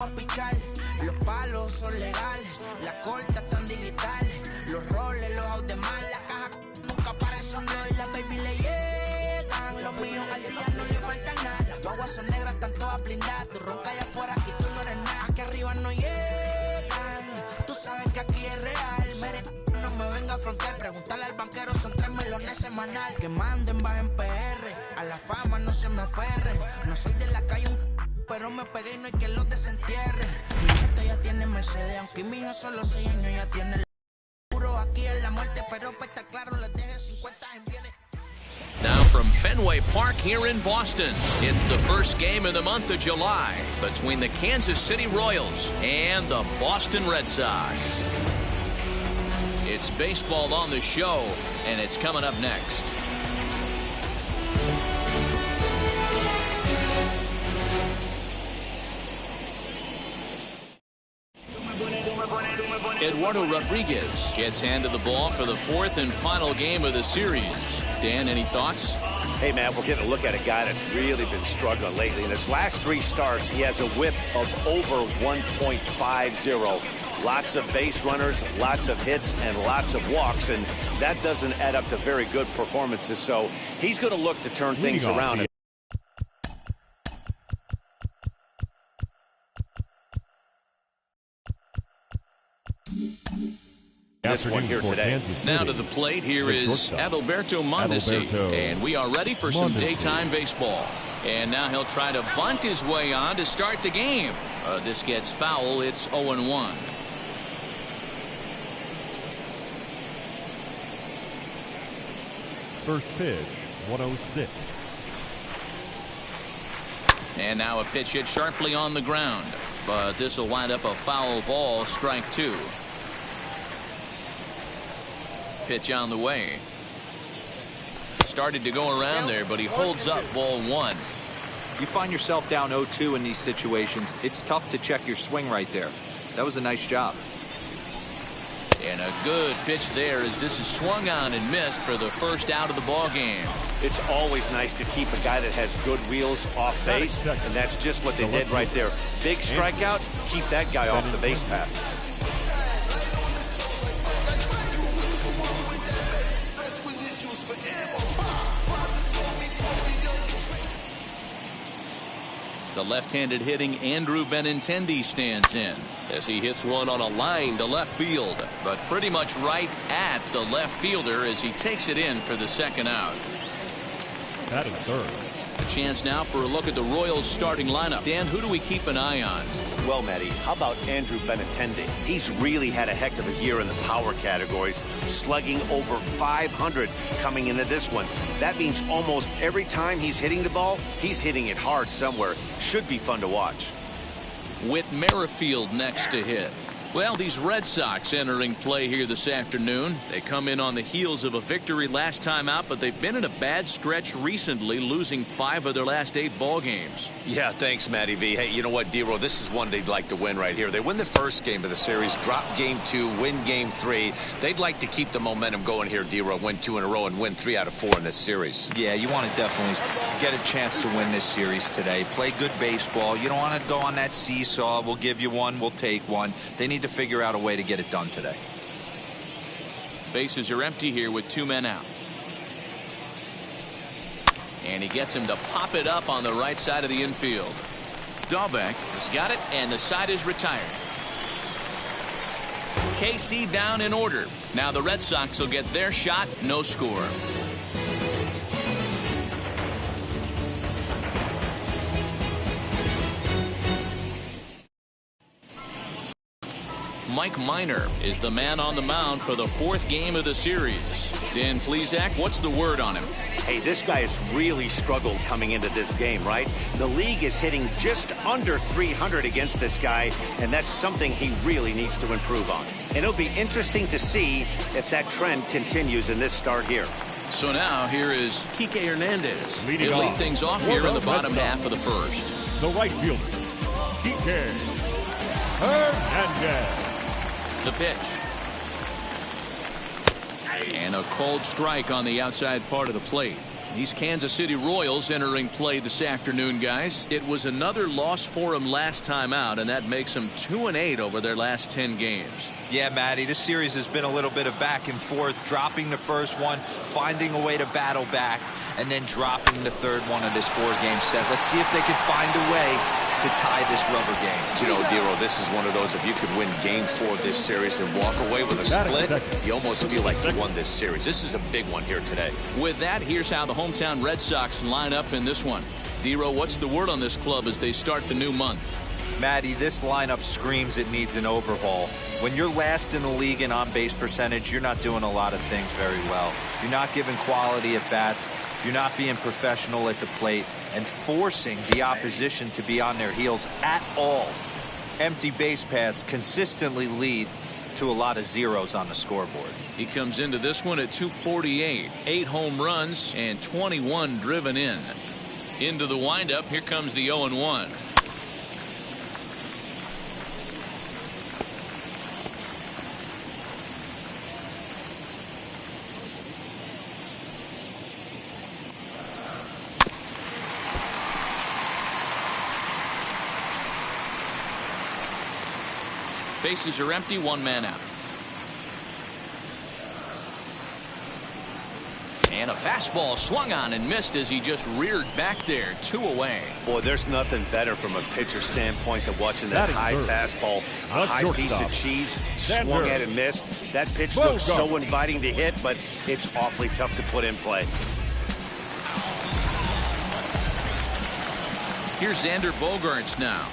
a pichar, los palos son legales, las cortas tan digital, los roles, los out de mal, la caja nunca para eso no y la baby le llegan, los míos al día no le falta nada, las guaguas son negras, están todas blindadas, tú ronca allá afuera, aquí tú no eres nada, aquí arriba no llegan, tú sabes que aquí es real, mere, no me venga a frontear, preguntarle al banquero, son 3 melones semanal, que manden, bajen PR, a la fama no se me aferren, no soy de la calle pero me pegué y no hay que los desentierre. Mi nieto ya tiene Mercedes, aunque mi hijo solo 6 años ya tiene el puro aquí en la muerte, pero para estar claro les deje 50 en bienes. Now from Fenway Park here in Boston, it's the first game of the month of July between the Kansas City Royals and the Boston Red Sox. It's baseball on the show, and it's coming up next. Eduardo Rodriguez gets handed the ball for the 4th and final game of the series. Dan, any thoughts? Hey, man, we're getting a look at a guy that's really been struggling lately. In his last 3 starts, he has a whip of over 1.50. Lots of base runners, lots of hits, and lots of walks, and that doesn't add up to very good performances. So he's going to look to turn things around. This one here today. Now to the plate, here is Adalberto Mondesi, and we are ready for some daytime baseball. And now he'll try to bunt his way on to start the game. This gets foul. It's 0-1. First pitch, 106. And now a pitch hit sharply on the ground, but this will wind up a foul ball, strike 2. Pitch on the way. Started to go around there, but he holds up, ball 1. You find yourself down 0-2 in these situations. It's tough to check your swing right there. That was a nice job. And a good pitch there as this is swung on and missed for the first out of the ball game. It's always nice to keep a guy that has good wheels off base, and that's just what they did right there. Big strikeout, keep that guy off the base path. The left-handed hitting Andrew Benintendi stands in as he hits one on a line to left field, but pretty much right at the left fielder as he takes it in for the second out. That is third. A chance now for a look at the Royals starting lineup. Dan, who do we keep an eye on? Well, Matty, how about Andrew Benintendi? He's really had a heck of a year in the power categories, slugging over 500 coming into this one. That means almost every time he's hitting the ball, he's hitting it hard somewhere. Should be fun to watch. Whit Merrifield next to hit. Well, these Red Sox entering play here this afternoon. They come in on the heels of a victory last time out, but they've been in a bad stretch recently, losing 5 of their last 8 ball games. Yeah, thanks, Matty V. Hey, you know what, D-Roll? This is one they'd like to win right here. They win the first game of the series, drop game 2, win game 3. They'd like to keep the momentum going here, D-Roll, win 2 in a row and win 3 out of 4 in this series. Yeah, you want to definitely get a chance to win this series today. Play good baseball. You don't want to go on that seesaw. We'll give you one, we'll take one. They need to figure out a way to get it done today. Bases are empty here with 2 men out. And he gets him to pop it up on the right side of the infield. Dahlbeck has got it, and the side is retired. KC down in order. Now the Red Sox will get their shot, no score. Mike Minor is the man on the mound for the 4th game of the series. Dan Plesac, what's the word on him? Hey, this guy has really struggled coming into this game, right? The league is hitting just under 300 against this guy, and that's something he really needs to improve on. And it'll be interesting to see if that trend continues in this start here. So now here is Kike Hernandez. He'll lead things off here in the bottom half of the first. The right fielder, Kike Hernandez. The pitch. And a cold strike on the outside part of the plate. These Kansas City Royals entering play this afternoon, guys. It was another loss for them last time out, and that makes them 2-8 over their last 10 games. Yeah, Matty, this series has been a little bit of back and forth, dropping the first one, finding a way to battle back, and then dropping the third one of this 4-game set. Let's see if they can find a way to tie this rubber game. You know, Dero, this is one of those, if you could win game 4 of this series and walk away with a split, you almost feel like you won this series. This is a big one here today. With that, here's how the hometown Red Sox line up in this one. Dero, what's the word on this club as they start the new month? Matty, this lineup screams it needs an overhaul. When you're last in the league in on-base percentage, you're not doing a lot of things very well. You're not giving quality at bats. You're not being professional at the plate and forcing the opposition to be on their heels at all. Empty base paths consistently lead to a lot of zeros on the scoreboard. He comes into this one at 248, 8 home runs and 21 driven in. Into the windup, here comes the 0-1. Bases are empty, 1 man out. And a fastball swung on and missed as he just reared back there, 2 away. Boy, there's nothing better from a pitcher standpoint than watching that high fastball, a high piece of cheese, swung at and missed. That pitch looks so inviting to hit, but it's awfully tough to put in play. Here's Xander Bogaerts now,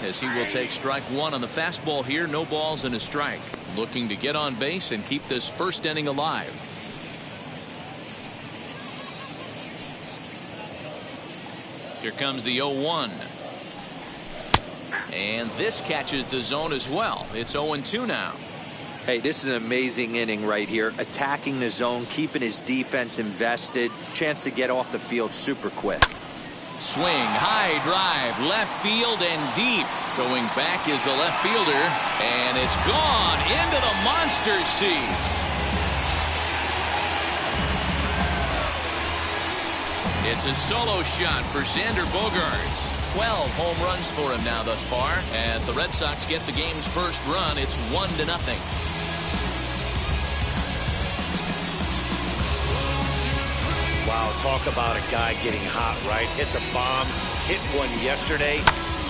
as he will take strike 1 on the fastball here. No balls and a strike. Looking to get on base and keep this first inning alive. Here comes the 0-1. And this catches the zone as well. It's 0-2 now. Hey, this is an amazing inning right here. Attacking the zone, keeping his defense invested. Chance to get off the field super quick. Swing, high drive, left field and deep. Going back is the left fielder, and it's gone into the monster seats. It's a solo shot for Xander Bogaerts. 12 home runs for him now thus far. As the Red Sox get the game's first run, it's 1-0. Wow, talk about a guy getting hot, right? Hits a bomb, hit one yesterday.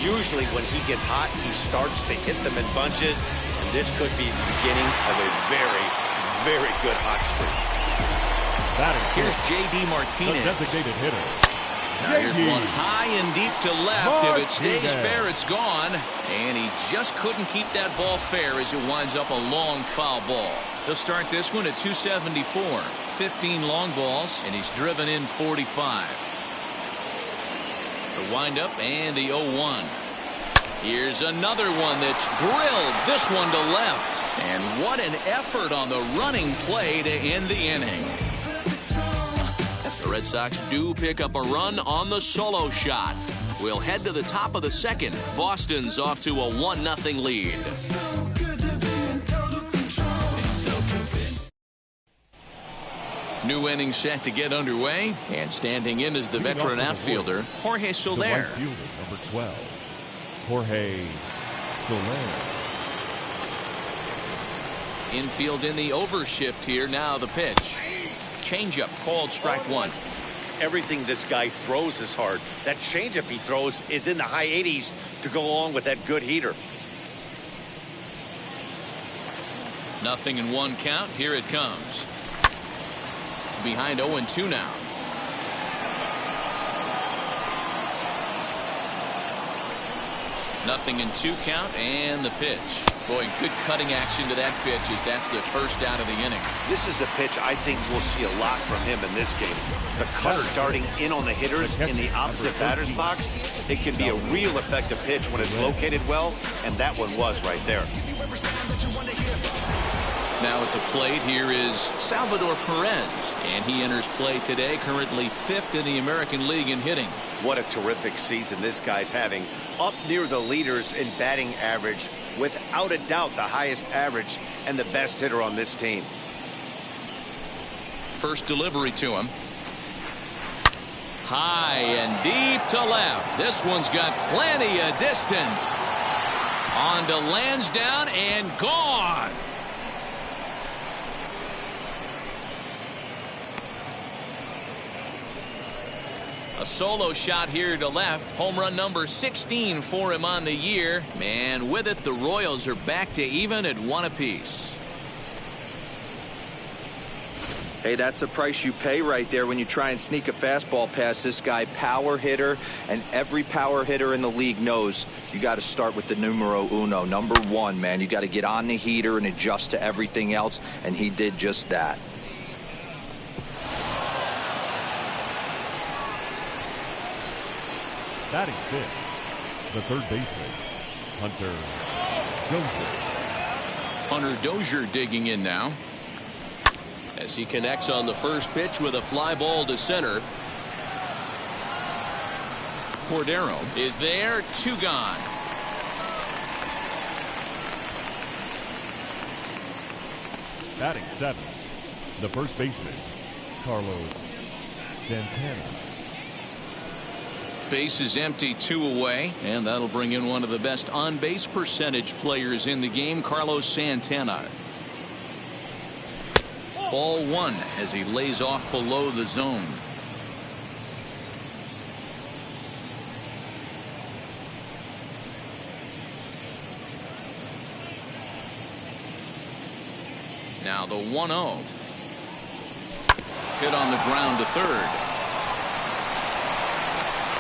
Usually when he gets hot, he starts to hit them in bunches, and this could be the beginning of a very, very good hot streak. Here's J.D. Martinez. The designated hitter. Now here's one high and deep to left. If it stays fair, it's gone. And he just couldn't keep that ball fair as it winds up a long foul ball. They'll start this one at 274. 15 long balls, and he's driven in 45. The windup and the 0-1. Here's another one that's drilled. This one to left. And what an effort on the running play to end the inning. The Red Sox do pick up a run on the solo shot. We'll head to the top of the second. Boston's off to a 1-0 lead. New inning set to get underway, and standing in is the veteran outfielder, Jorge Soler. The right fielder, number 12, Jorge Soler. Infield in the overshift here. Now the pitch. Changeup called strike 1. Everything this guy throws is hard. That changeup he throws is in the high 80s to go along with that good heater. 0-1 count. Here it comes. Behind 0-2 now. Nothing in 2 count, and the pitch. Boy, good cutting action to that pitch as that's the first out of the inning. This is the pitch I think we'll see a lot from him in this game. The cutter darting in on the hitters in the opposite batter's box. It can be a real effective pitch when it's located well, and that one was right there. Now at the plate, here is Salvador Perez, and he enters play today, currently 5th in the American League in hitting. What a terrific season this guy's having. Up near the leaders in batting average, without a doubt the highest average and the best hitter on this team. First delivery to him. High and deep to left. This one's got plenty of distance. On to Lansdowne and gone. A solo shot here to left. Home run number 16 for him on the year. And with it, the Royals are back to even at 1 apiece. Hey, that's the price you pay right there when you try and sneak a fastball past this guy. Power hitter, and every power hitter in the league knows you got to start with the numero uno, number 1, man. You got to get on the heater and adjust to everything else, and he did just that. Batting 6, the third baseman, Hunter Dozier. Hunter Dozier digging in now as he connects on the first pitch with a fly ball to center. Cordero is there, 2 gone. Batting 7, the first baseman, Carlos Santana. Base is empty, 2 away, and that'll bring in one of the best on-base percentage players in the game, Carlos Santana. Ball 1 as he lays off below the zone. Now the 1-0. Hit on the ground to third.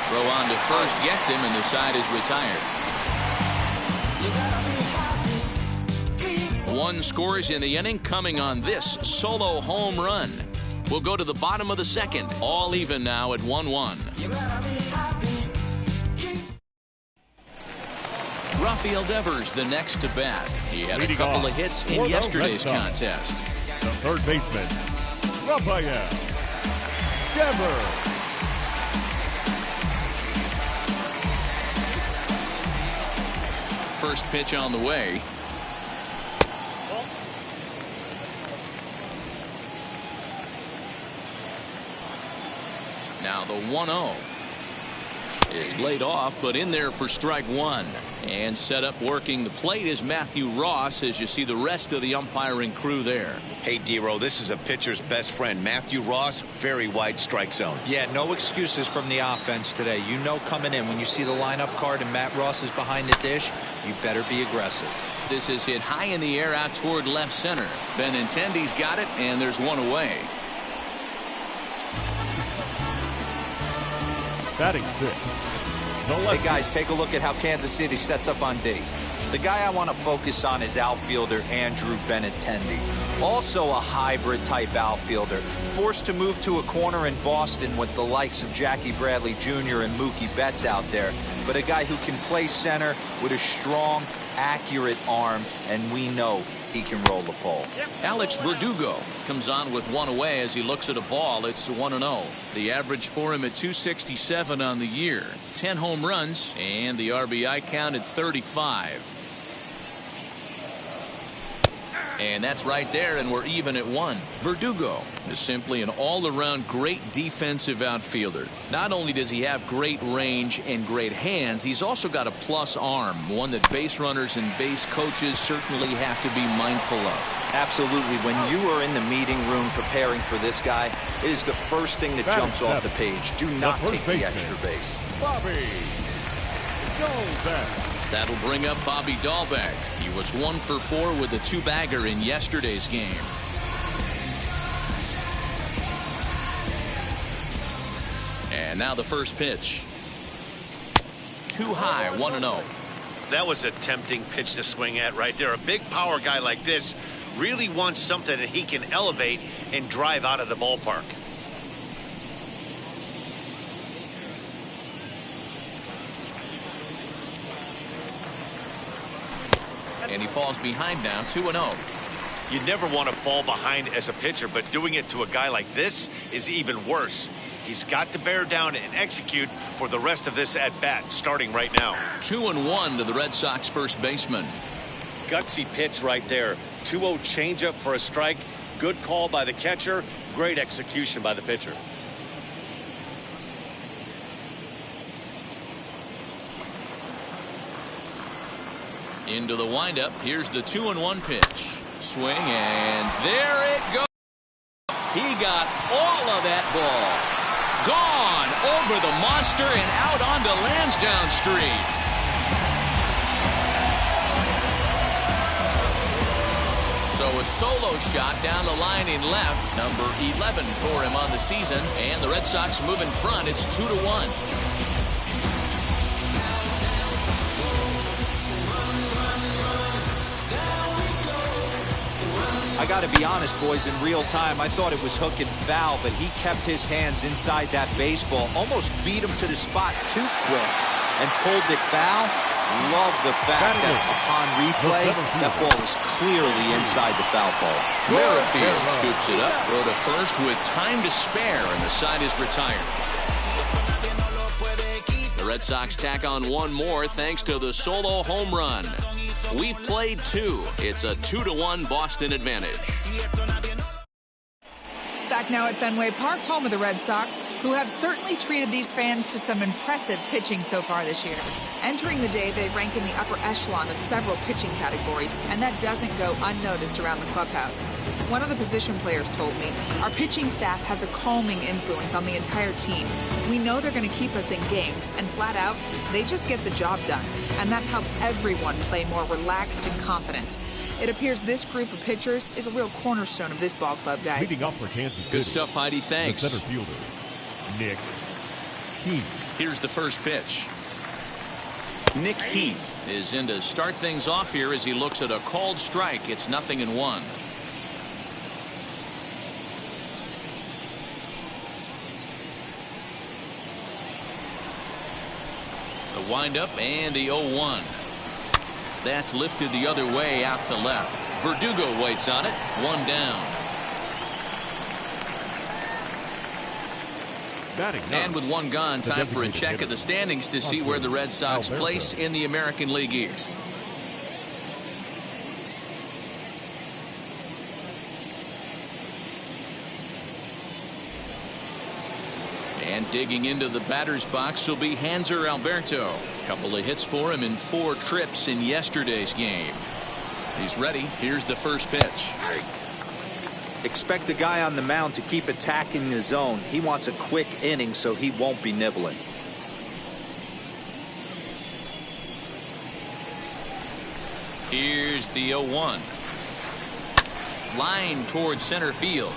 Throw on to first gets him, and the side is retired. 1 scores in the inning coming on this solo home run. We'll go to the bottom of the second. All even now at 1-1. Rafael Devers the next to bat. He had a couple of hits in yesterday's contest. The third baseman, Rafael Devers. First pitch on the way. Now the 1-0 is laid off, but in there for strike 1. And set up working the plate is Matthew Ross, as you see the rest of the umpiring crew there. Hey, D-Row, this is a pitcher's best friend. Matthew Ross, very wide strike zone. Yeah, no excuses from the offense today. You know coming in, when you see the lineup card and Matt Ross is behind the dish, you better be aggressive. This is hit high in the air out toward left center. Benintendi's got it, and there's 1 away. Batting 6. Hey guys, take a look at how Kansas City sets up on D. The guy I want to focus on is outfielder Andrew Benintendi. Also a hybrid type outfielder, forced to move to a corner in Boston with the likes of Jackie Bradley Jr. and Mookie Betts out there, but a guy who can play center with a strong, accurate arm, and we know he can roll the pole. Alex Verdugo comes on with 1 away as he looks at a ball. It's 1-0. The average for him at 267 on the year. 10 home runs, and the RBI count at 35. And that's right there, and we're even at 1. Verdugo is simply an all-around great defensive outfielder. Not only does he have great range and great hands, he's also got a plus arm, one that base runners and base coaches certainly have to be mindful of. Absolutely. When you are in the meeting room preparing for this guy, it is the first thing that jumps off the page. Do not take the extra base. Bobby Dahlbeck. That'll bring up Bobby Dahlbeck. He was 1 for 4 with a 2-bagger in yesterday's game. And now the first pitch. Too high, 1-0. That was a tempting pitch to swing at right there. A big power guy like this really wants something that he can elevate and drive out of the ballpark. And he falls behind now, 2-0. You never want to fall behind as a pitcher, but doing it to a guy like this is even worse. He's got to bear down and execute for the rest of this at-bat, starting right now. 2-1 to the Red Sox first baseman. Gutsy pitch right there. 2-0 changeup for a strike. Good call by the catcher. Great execution by the pitcher. Into the windup. Here's the 2-1 pitch. Swing, and there it goes. He got all of that ball. Gone over the monster and out onto Lansdowne Street. So a solo shot down the line in left. Number 11 for him on the season. And the Red Sox move in front. It's 2-1. I got to be honest, boys, in real time, I thought it was hook and foul, but he kept his hands inside that baseball, almost beat him to the spot too quick, and pulled it foul. Love the fact that upon replay, that ball was clearly inside the foul pole. Merrifield scoops it up, throw to first with time to spare, and the side is retired. The Red Sox tack on one more thanks to the solo home run. We've played 2. It's a 2-1 Boston advantage. Back now at Fenway Park, home of the Red Sox, who have certainly treated these fans to some impressive pitching so far this year. Entering the day, they rank in the upper echelon of several pitching categories, and that doesn't go unnoticed around the clubhouse. One of the position players told me, our pitching staff has a calming influence on the entire team. We know they're going to keep us in games, and flat out, they just get the job done, and that helps everyone play more relaxed and confident. It appears this group of pitchers is a real cornerstone of this ball club, guys. Leading off for Kansas City. Good stuff, Heidi. Thanks. The center fielder, Nick Heath. Here's the first pitch. Nick Heath is in to start things off here as he looks at a called strike. It's 0-1. The windup and the 0-1. That's lifted the other way out to left. Verdugo waits on it. 1 down. And with 1 gone, time for a check of the standings to see where the Red Sox place in the American League East. And digging into the batter's box will be Hanser Alberto. Couple of hits for him in 4 trips in yesterday's game. He's ready. Here's the first pitch. Expect the guy on the mound to keep attacking the zone. He wants a quick inning, so he won't be nibbling. Here's the 0-1. Line towards center field.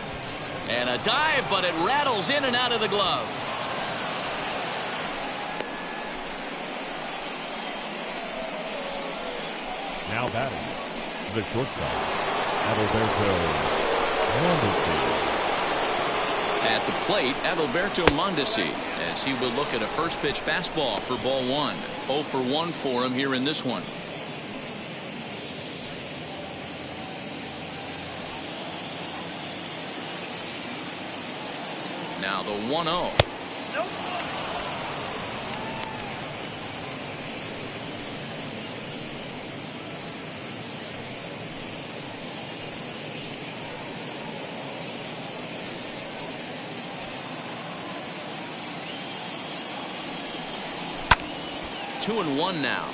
And a dive, but it rattles in and out of the glove. Now batting, the shortstop, Adalberto Mondesi. At the plate, Adalberto Mondesi, as he will look at a first pitch fastball for ball 1. 0 for 1 for him here in this one. Now the 1-0. Two and 1 now.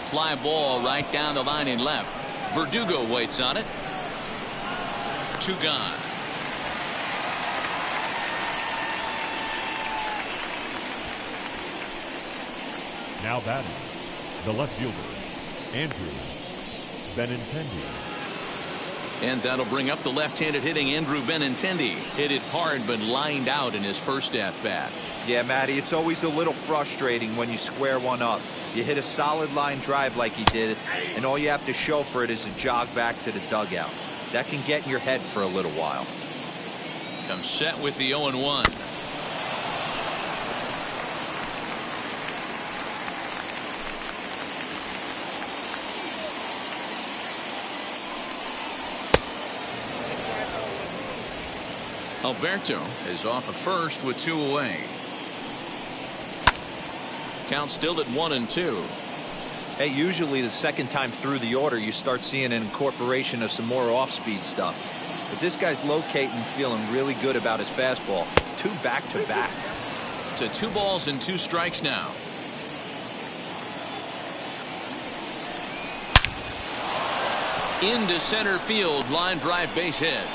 Fly ball right down the line in left. Verdugo waits on it. 2 gone. Now batting, the left fielder, Andrew Benintendi. And that'll bring up the left-handed hitting Andrew Benintendi. Hit it hard but lined out in his first at-bat. Yeah, Matty, it's always a little frustrating when you square one up. You hit a solid line drive like he did, and all you have to show for it is a jog back to the dugout. That can get in your head for a little while. Comes set with the 0-1. Alberto is off of first with 2 away. Count still at 1-2. Hey, usually the second time through the order, you start seeing an incorporation of some more off-speed stuff. But this guy's locating, feeling really good about his fastball. 2 back-to-back. To 2 balls and 2 strikes now. Into center field, line drive, base hit.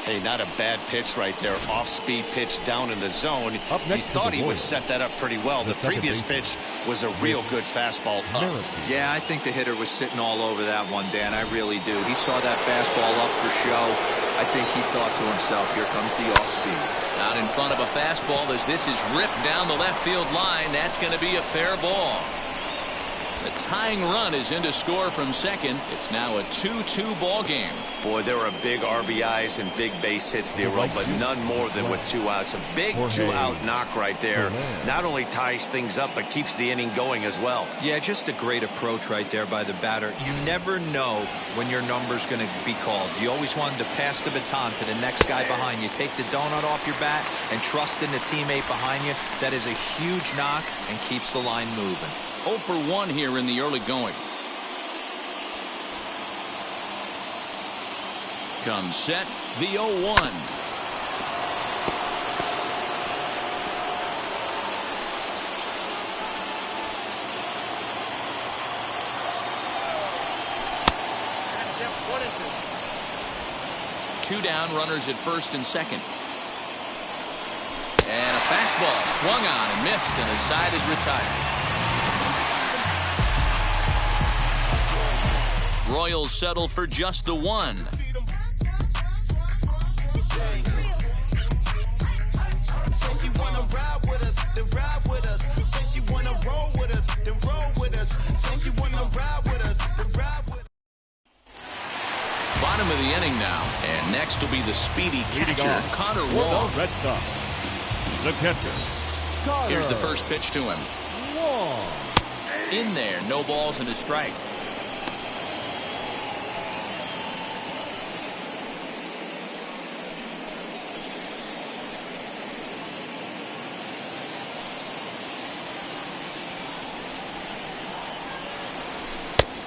Hey, not a bad pitch right there. Off-speed pitch down in the zone. He thought he would set that up pretty well. The previous pitch was a real good fastball up. Yeah, I think the hitter was sitting all over that one, Dan. I really do. He saw that fastball up for show. I think he thought to himself, here comes the off-speed. Out in front of a fastball as this is ripped down the left field line. That's going to be a fair ball. The tying run is in to score from second. It's now a 2-2 ball game. Boy, there are big RBIs and big base hits, D-Roll, but none more than with 2 outs. A big 2-out knock right there. Not only ties things up, but keeps the inning going as well. Yeah, just a great approach right there by the batter. You never know when your number's going to be called. You always want to pass the baton to the next guy behind you. Take the donut off your bat and trust in the teammate behind you. That is a huge knock and keeps the line moving. 0 for 1 here in the early going. Comes set, the 0-1. Two down, runners at first and second. And a fastball swung on and missed, and his side is retired. Royals settle for just the 1. Bottom of the inning now, and next will be the speedy catcher, Connor Wong. Red Sox, the catcher, Connor. Here's the first pitch to him. Wong. In there, no balls and a strike.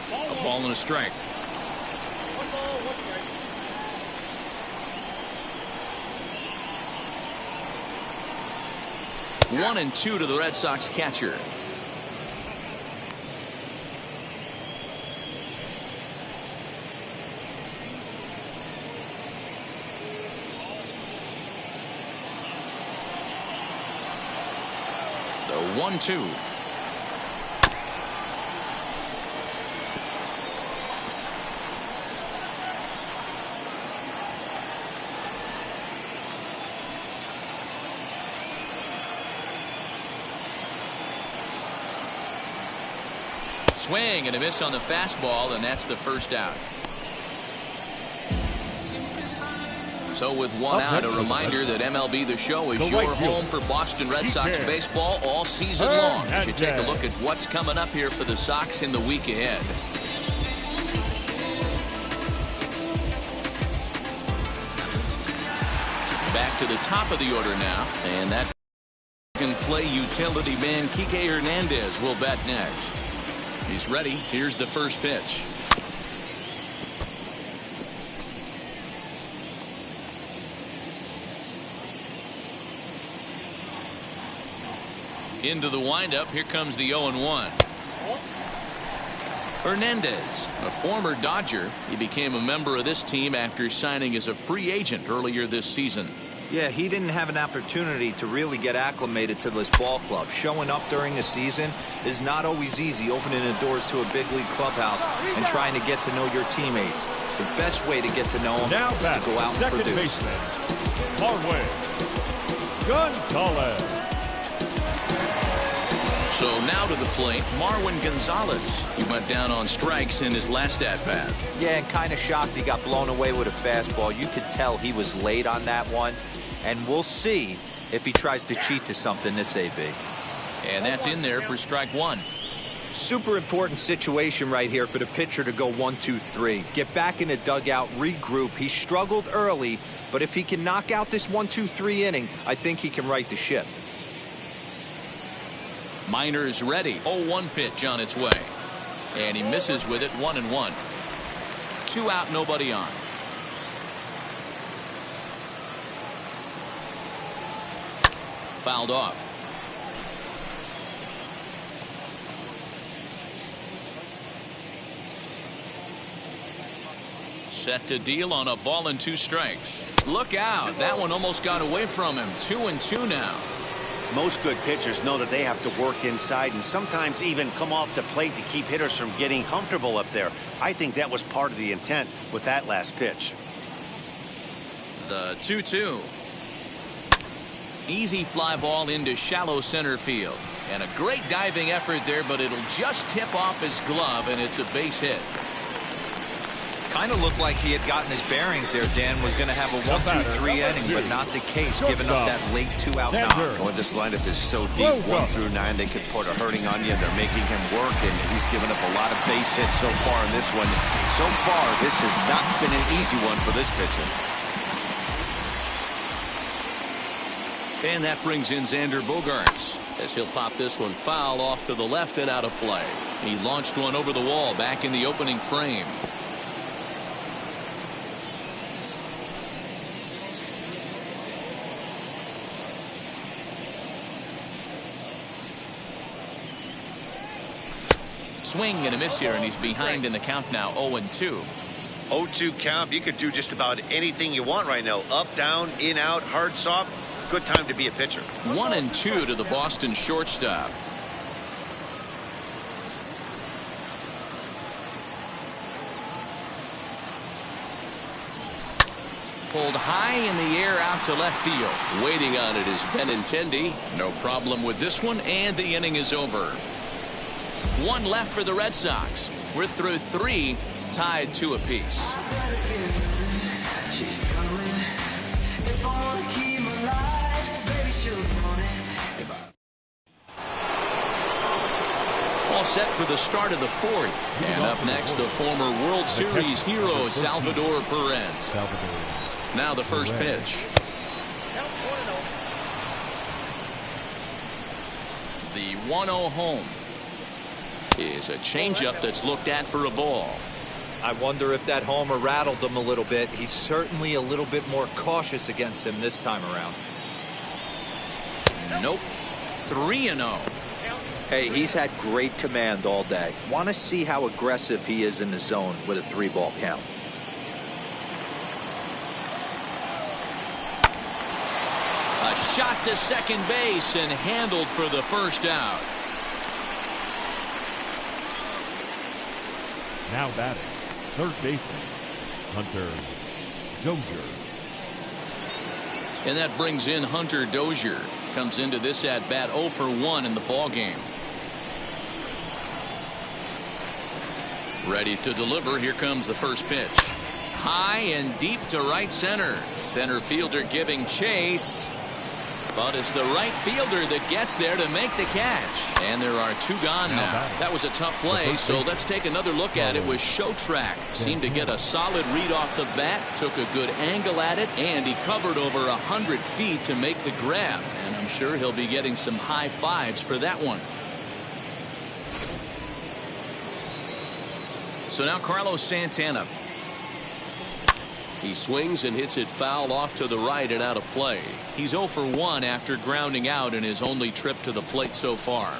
A ball and a strike. 1-2 to the Red Sox catcher. The 1-2. Swing and a miss on the fastball, and that's the first out. So with 1 out, a reminder that MLB The Show is your home for Boston Red Sox baseball all season long, as you take a look at what's coming up here for the Sox in the week ahead. Back to the top of the order now, and that can play utility man Kike Hernandez will bat next. He's ready. Here's the first pitch. Into the windup. Here comes the 0-1. Hernandez, a former Dodger. He became a member of this team after signing as a free agent earlier this season. Yeah, he didn't have an opportunity to really get acclimated to this ball club. Showing up during the season is not always easy, opening the doors to a big league clubhouse and trying to get to know your teammates. The best way to get to know them is to go out and produce. Hardway Gonzalez. So now to the plate, Marwin Gonzalez. He went down on strikes in his last at-bat. Yeah, and kind of shocked he got blown away with a fastball. You could tell he was late on that one. And we'll see if he tries to cheat to something this AB. And that's in there for strike 1. Super important situation right here for the pitcher to go 1-2-3. Get back in the dugout, regroup. He struggled early, but if he can knock out this 1-2-3 inning, I think he can right the ship. Minor's ready. 0-1 pitch on its way. And he misses with it. 1-1. 2 out, nobody on. Fouled off. Set to deal on a ball and 2 strikes. Look out. That one almost got away from him. 2-2 now. Most good pitchers know that they have to work inside and sometimes even come off the plate to keep hitters from getting comfortable up there. I think that was part of the intent with that last pitch. The 2-2. Easy fly ball into shallow center field. And a great diving effort there, but it'll just tip off his glove, and it's a base hit. Kind of looked like he had gotten his bearings there. Dan was going to have a 1-2-3 inning, but not the case, giving up that late 2-out knock. Well, this lineup is so deep, 1 through 9, they could put a hurting on you. They're making him work, and he's given up a lot of base hits so far in this one. So far, this has not been an easy one for this pitcher. And that brings in Xander Bogaerts, as he'll pop this one foul off to the left and out of play. He launched one over the wall back in the opening frame. Swing and a miss here, and he's behind in the count now. 0-2. 0-2 count. You could do just about anything you want right now. Up, down, in, out, hard, soft. Good time to be a pitcher. 1-2 to the Boston shortstop. Pulled high in the air out to left field. Waiting on it is Benintendi. No problem with this one, and the inning is over. 1 left for the Red Sox. We're through 3, tied 2 apiece. All set for the start of the 4th. And up next, the former World Series hero, Salvador Perez. Now the first pitch. The 1-0 home is a changeup that's looked at for a ball. I wonder if that homer rattled him a little bit. He's certainly a little bit more cautious against him this time around. Nope. 3-0. Hey, he's had great command all day. Want to see how aggressive he is in the zone with a 3-ball count. A shot to second base and handled for the first out. Now batting, third baseman, Hunter Dozier. And that brings in Hunter Dozier. Comes into this at bat 0 for 1 in the ball game. Ready to deliver. Here comes the first pitch. High and deep to right center. Center fielder giving chase. But it's the right fielder that gets there to make the catch. And there are 2 gone now. That was a tough play, so let's take another look at it with Showtrack. Seemed to get a solid read off the bat, took a good angle at it, and he covered over 100 feet to make the grab. And I'm sure he'll be getting some high fives for that one. So now Carlos Santana. He swings and hits it foul off to the right and out of play. He's 0 for 1 after grounding out in his only trip to the plate so far.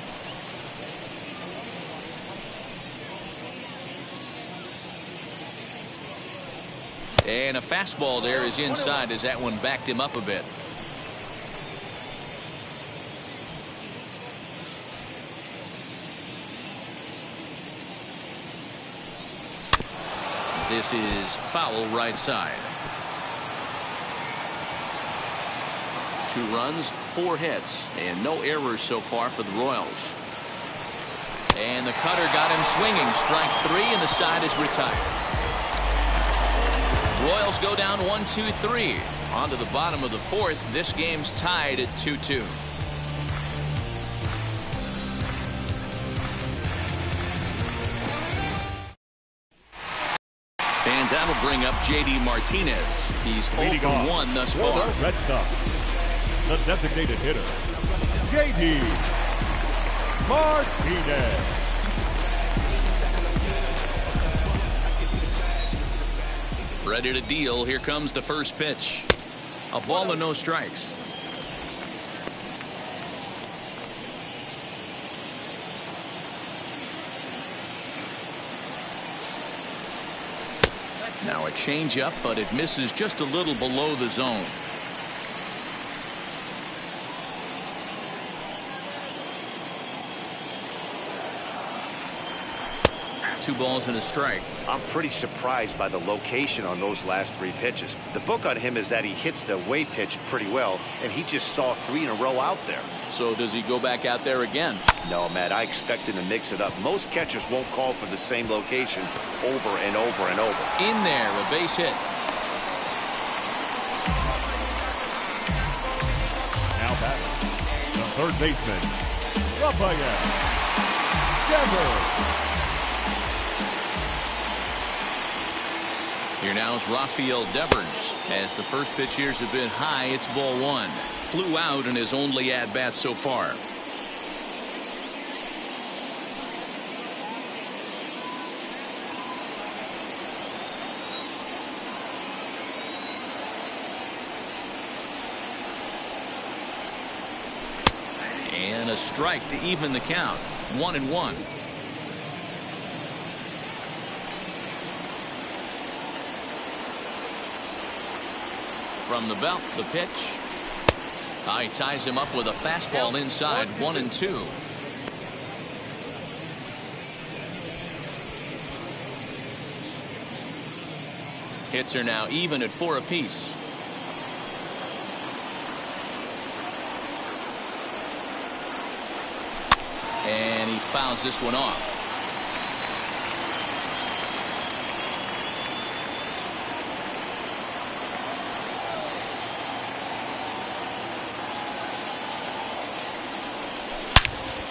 And a fastball there is inside as that one backed him up a bit. This is foul right side. 2 runs, 4 hits, and no errors so far for the Royals. And the cutter got him swinging. Strike 3, and the side is retired. Royals go down 1-2-3. On to the bottom of the 4th. This game's tied at 2-2. And that'll bring up J.D. Martinez. He's 0 for 1 thus far. Red Sox, the designated hitter, J.D. Martinez. Ready to deal. Here comes the first pitch. A ball and no strikes. Now a changeup, but it misses just a little below the zone. Two balls and a strike. I'm pretty surprised by the location on those last three pitches. The book on him is that he hits the way pitch pretty well, and he just saw three in a row out there. So does he go back out there again? No, Matt, I expect him to mix it up. Most catchers won't call for the same location over and over and over. In there, a base hit. Now batting, the third baseman, Rafael Devers. Here now is Rafael Devers. As the first pitch here is a bit high, it's ball one. Flew out in his only at-bat so far. And a strike to even the count. 1-1. From the belt, the pitch. He ties him up with a fastball inside. 1-2. Hits are now even at 4 apiece. And he fouls this one off.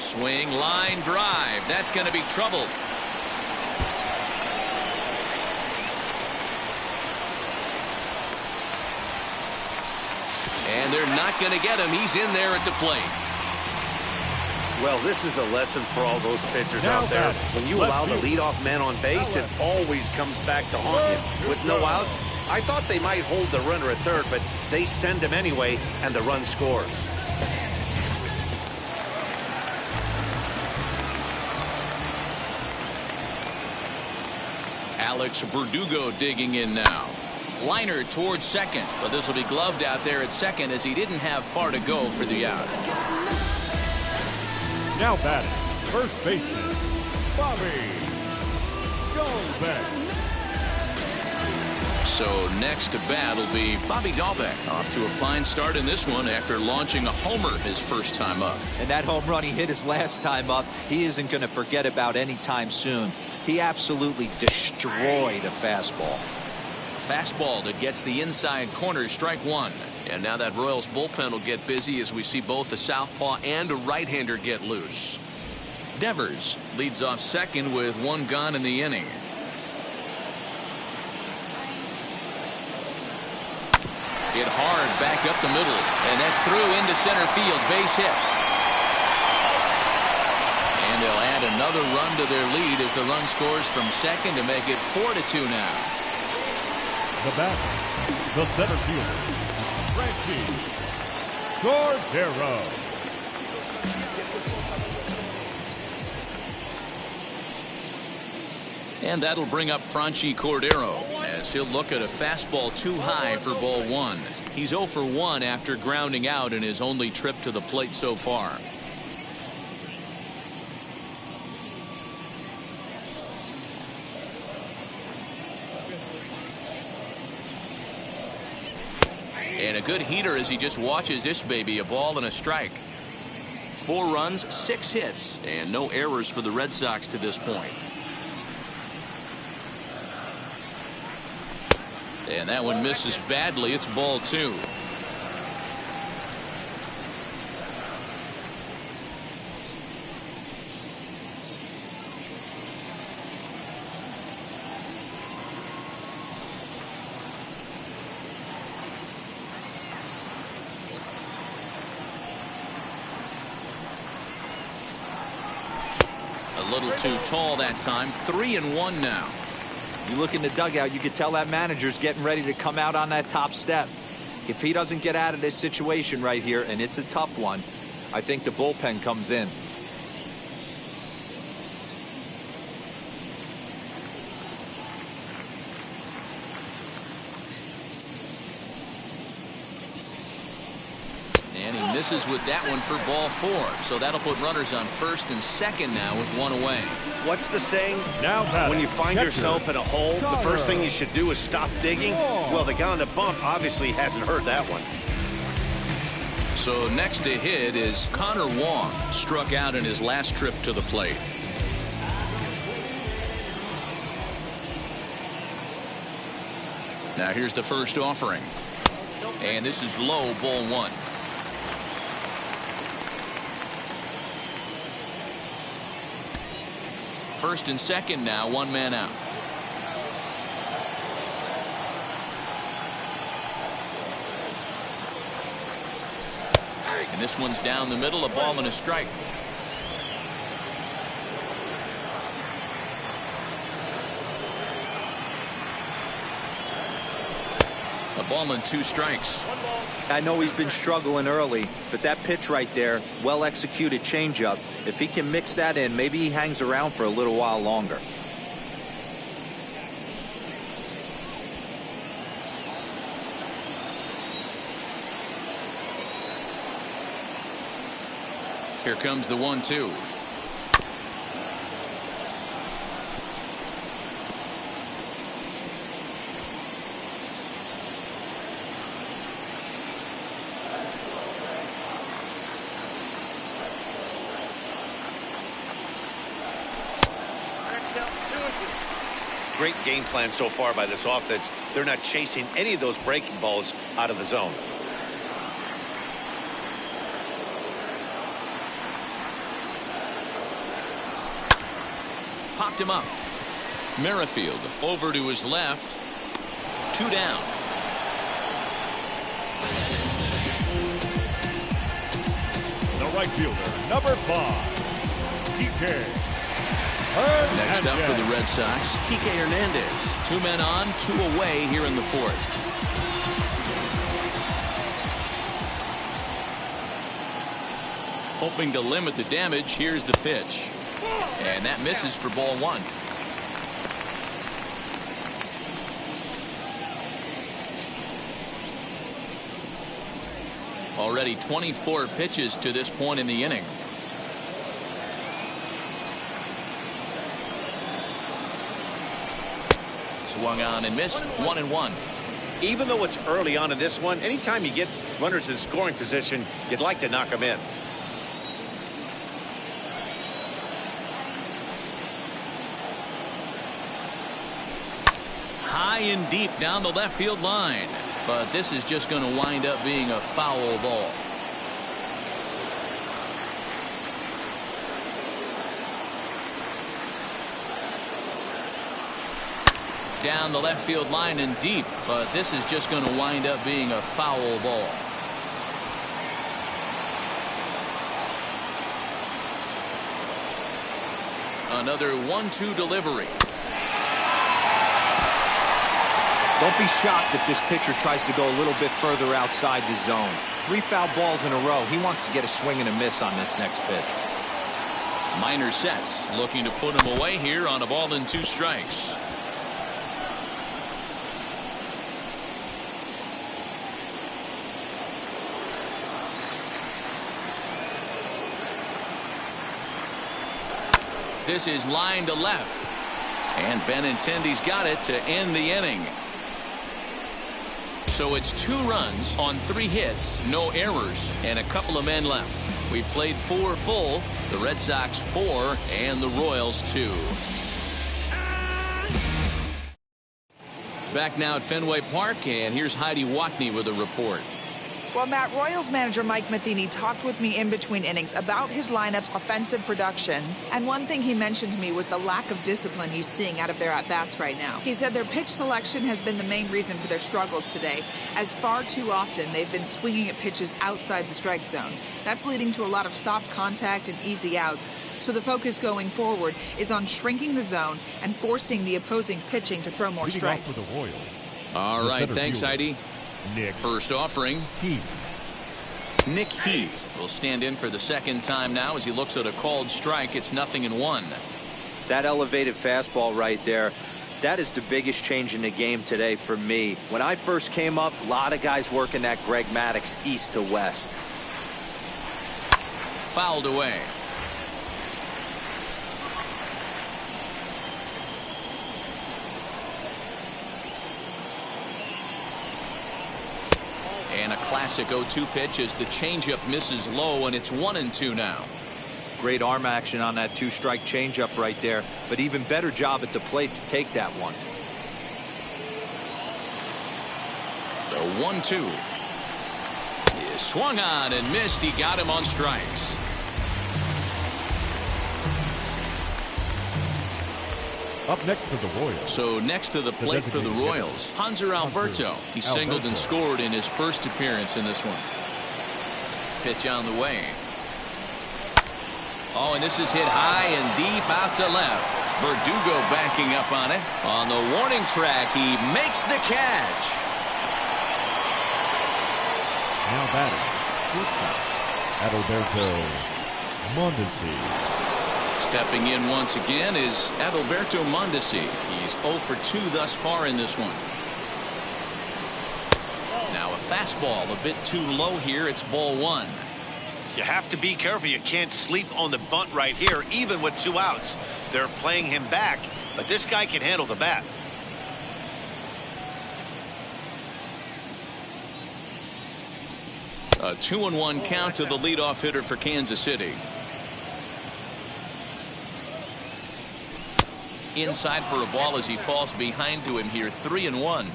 Swing, line, drive. That's going to be trouble. And they're not going to get him. He's in there at the plate. Well, this is a lesson for all those pitchers out there. When you allow the leadoff man on base, it always comes back to haunt you. With no outs, I thought they might hold the runner at third, but they send him anyway, and the run scores. Alex Verdugo digging in now. Liner towards second, but this will be gloved out there at second as he didn't have far to go for the out. Now batting, first baseman, Bobby Dalbec. So next to bat will be Bobby Dalbec. Off to a fine start in this one after launching a homer his first time up. And that home run he hit his last time up, he isn't going to forget about anytime soon. He absolutely destroyed a fastball. Fastball that gets the inside corner, strike one. And now that Royals bullpen will get busy as we see both a southpaw and a right-hander get loose. Devers leads off second with one gone in the inning. Hit hard back up the middle, and that's through into center field. Base hit. And they'll add another run to their lead as the run scores from second to make it 4-2 now. The batter, the center fielder, Franchi Cordero. And that'll bring up Franchi Cordero as he'll look at a fastball too high for ball one. He's 0 for 1 after grounding out in his only trip to the plate so far. And a good heater as he just watches this baby, a ball and a strike. 4 runs, 6 hits, and no errors for the Red Sox to this point. And that one misses badly. It's ball 2. little too tall that time. 3-1 now. You look in the dugout, you can tell that manager's getting ready to come out on that top step. If he doesn't get out of this situation right here, and it's a tough one, I think the bullpen comes in. And he misses with that one for ball 4. So that'll put runners on first and second now with one away. What's the saying? Now when you find yourself in a hole, the first thing you should do is stop digging. Well, the guy on the bump obviously hasn't heard that one. So next to hit is Connor Wong, struck out in his last trip to the plate. Now here's the first offering. And this is low, ball 1. First and second now, one man out. And this one's down the middle, a ball and a strike. A ball and 2 strikes. I know he's been struggling early, but that pitch right there, well executed changeup, if he can mix that in, maybe he hangs around for a little while longer. Here comes the 1-2. Great game plan so far by this offense. They're not chasing any of those breaking balls out of the zone. Popped him up. Merrifield over to his left. 2 down. The right fielder, number 5, Kike. Next up for the Red Sox, Kike Hernandez. 2 men on, 2 away here in the 4th. Hoping to limit the damage, here's the pitch. And that misses for ball 1. Already 24 pitches to this point in the inning. Swung on and missed. 1-1. Even though it's early on in this one, anytime you get runners in scoring position, you'd like to knock them in. High and deep down the left field line. But this is just going to wind up being a foul ball. Down the left field line and deep, but this is just going to wind up being a foul ball. Another 1-2 delivery. Don't be shocked if this pitcher tries to go a little bit further outside the zone. 3 foul balls in a row. He wants to get a swing and a miss on this next pitch. Minor sets, looking to put him away here on a ball and 2 strikes. This is line to left. And Benintendi's got it to end the inning. So it's 2 runs on 3 hits, no errors, and a couple of men left. We played 4 full, the Red Sox 4, and the Royals 2. Back now at Fenway Park, and here's Heidi Watney with a report. Well, Matt, Royals manager Mike Matheny talked with me in between innings about his lineup's offensive production, and one thing he mentioned to me was the lack of discipline he's seeing out of their at-bats right now. He said their pitch selection has been the main reason for their struggles today, as far too often they've been swinging at pitches outside the strike zone. That's leading to a lot of soft contact and easy outs, so the focus going forward is on shrinking the zone and forcing the opposing pitching to throw more strikes. For the Royals. All right, thanks, Heidi. Nick First offering. Heath. Nick Heath will stand in for the second time now as he looks at a called strike. It's 0-1. That elevated fastball right there, that is the biggest change in the game today for me. When I first came up, a lot of guys working that Greg Maddux east to west. Fouled away. And a classic 0-2 pitch as the changeup misses low, and it's 1-2 now. Great arm action on that two-strike changeup right there, but even better job at the plate to take that one. The 1-2 is swung on and missed. He got him on strikes. Up next for the Royals. So next to the plate for the Royals, Hanser Alberto. He singled and scored in his first appearance in this one. Pitch on the way. Oh, and this is hit high and deep out to left. Verdugo backing up on it. On the warning track, he makes the catch. Now batting, shortstop, Adalberto Mondesi. Stepping in once again is Adalberto Mondesi. He's 0 for 2 thus far in this one. Now a fastball a bit too low here. It's ball 1. You have to be careful. You can't sleep on the bunt right here, even with 2 outs. They're playing him back, but this guy can handle the bat. A 2-1 count to the leadoff hitter for Kansas City. Inside for a ball as he falls behind to him here. 3-1.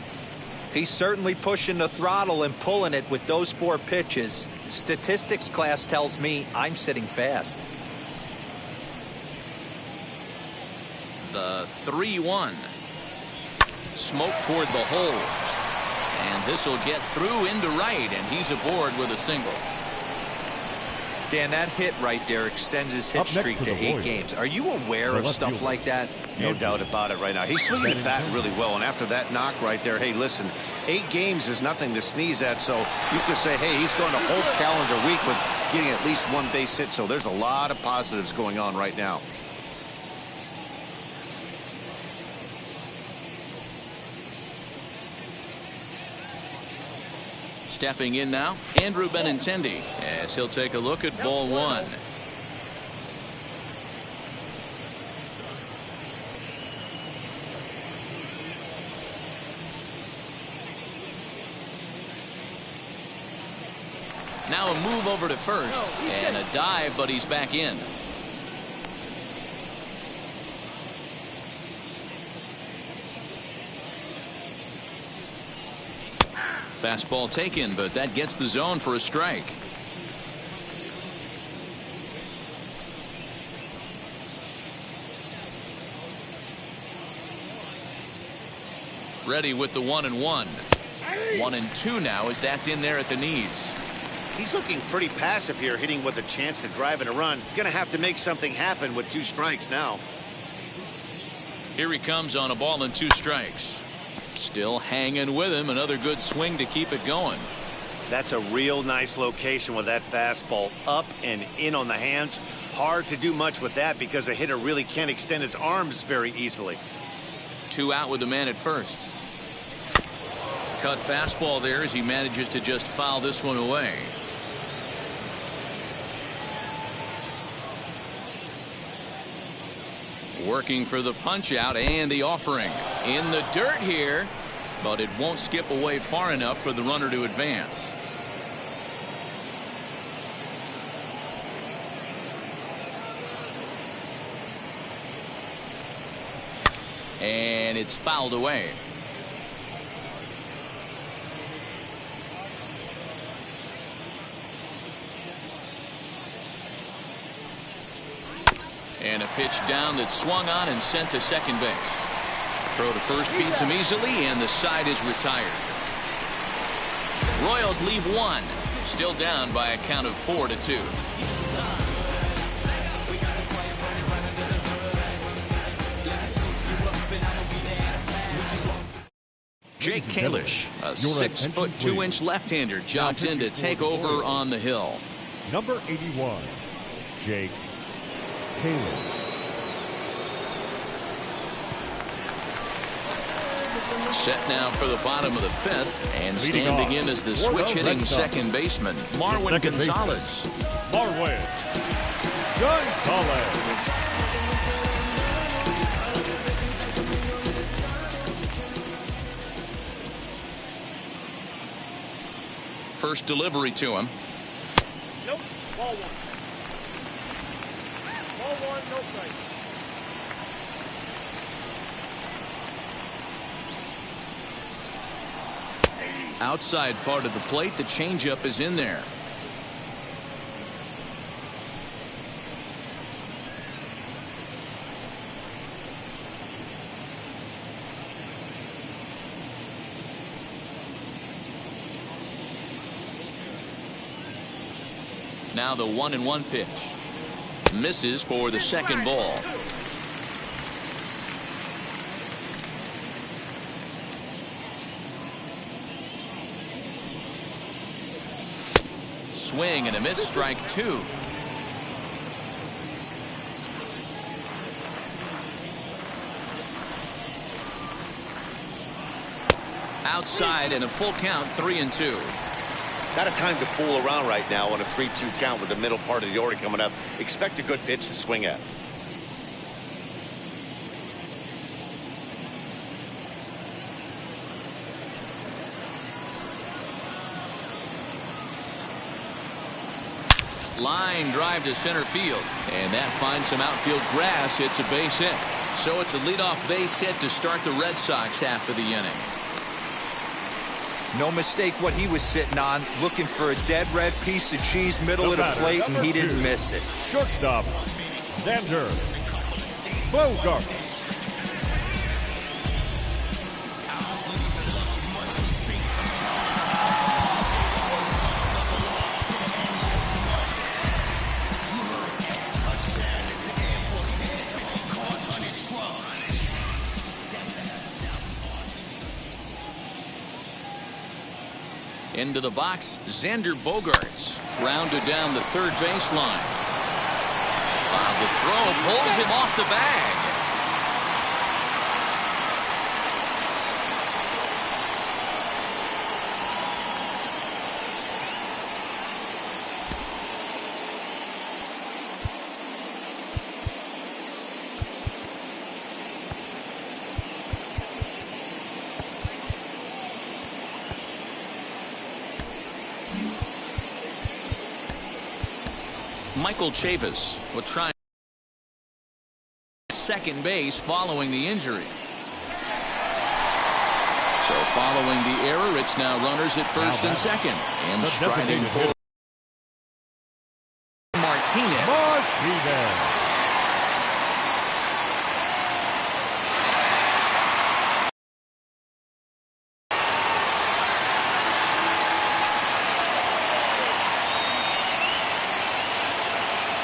He's certainly pushing the throttle and pulling it with those 4 pitches. Statistics class tells me I'm sitting fast. The 3-1. Smoke toward the hole. And this will get through into right, and he's aboard with a single. Dan, that hit right there extends his hit streak to 8 games. Are you aware of stuff like that? No doubt about it right now. He's swinging the bat really well, and after that knock right there, hey, listen, 8 games is nothing to sneeze at, so you could say, hey, he's going a whole calendar week with getting at least 1 base hit, so there's a lot of positives going on right now. Stepping in now, Andrew Benintendi, as he'll take a look at ball 1. Now a move over to first, and a dive, but he's back in. Fastball taken, but that gets the zone for a strike. Ready with the 1-1. 1-2 now as that's in there at the knees. He's looking pretty passive here, hitting with a chance to drive in a run. Gonna have to make something happen with 2 strikes now. Here he comes on a ball and 2 strikes. Still hanging with him. Another good swing to keep it going. That's a real nice location with that fastball up and in on the hands. Hard to do much with that because a hitter really can't extend his arms very easily. 2 out with the man at first. Cut fastball there as he manages to just foul this one away. Working for the punch out and the offering. In the dirt here, but it won't skip away far enough for the runner to advance. And it's fouled away. Pitch down that's swung on and sent to second base. Throw to first beats him easily, and the side is retired. Royals leave one. Still down by a count of 4-2. Jake Kalish, a 6'2" left-hander, jogs in to take over on the hill. Number 81, Jake Kalish. Set now for the bottom of the fifth, and standing in as the switch-hitting second baseman, Marwin Gonzalez. Marwin Gonzalez. First delivery to him. Nope, ball one. Ball one, no strike. Outside part of the plate, the changeup is in there. Now the 1-1 pitch. Misses for the second ball. Swing and a miss, strike two. Outside and a full count, 3-2. Not a time to fool around right now on a 3-2 count with the middle part of the order coming up. Expect a good pitch to swing at. Line drive to center field, and that finds some outfield grass. It's a base hit. So it's a leadoff base hit to start the Red Sox half of the inning. No mistake what he was sitting on, looking for a dead red piece of cheese middle of the plate, and he didn't miss it. Shortstop, Xander Bogaerts. Into the box, Xander Bogaerts. Grounded down the third baseline. The throw pulls him off the bag. Michael Chavis will try second base following the injury. So following the error, it's now runners at first and second. And striding forward, Martinez.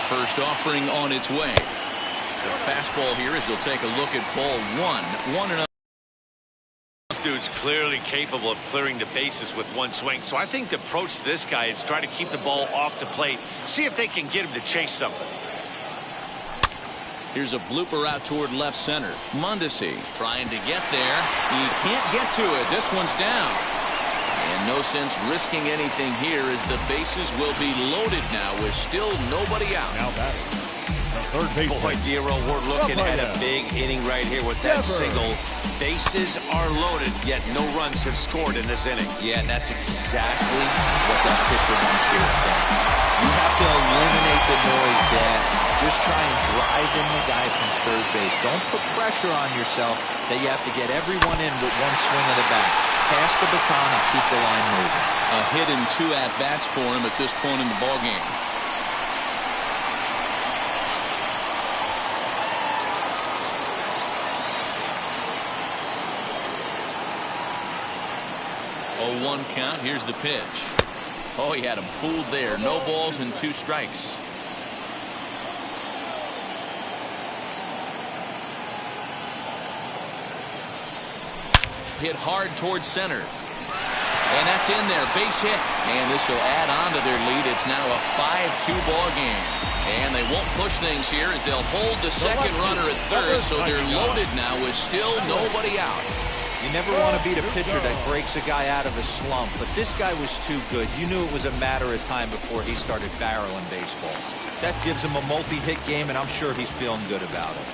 First offering on its way. The fastball here as they'll take a look at ball one. 1-0. This dude's clearly capable of clearing the bases with one swing. So I think the approach to this guy is try to keep the ball off the plate. See if they can get him to chase something. Here's a blooper out toward left center. Mondesi trying to get there. He can't get to it. This one's down. And no sense risking anything here as the bases will be loaded now with still nobody out. Now batting, the third baseman. Boy, Dero, we're looking at a big inning right here with that single. Bases are loaded, yet no runs have scored in this inning. Yeah, and that's exactly what that pitcher wants you to think. You have to eliminate the noise, Dad. Just try and drive in the guy from third base. Don't put pressure on yourself that you have to get everyone in with one swing of the bat. Pass the baton and keep the line moving. A hit and 2 at-bats for him at this point in the ballgame. 0-1 count. Here's the pitch. Oh, he had him fooled there. No balls and 2 strikes. Hit hard towards center. And that's in there. Base hit. And this will add on to their lead. It's now a 5-2 ball game. And they won't push things here as they'll hold the second runner at third. So they're loaded now with still nobody out. You never want to beat a pitcher that breaks a guy out of a slump, but this guy was too good. You knew it was a matter of time before he started barreling baseballs. That gives him a multi-hit game, and I'm sure he's feeling good about it.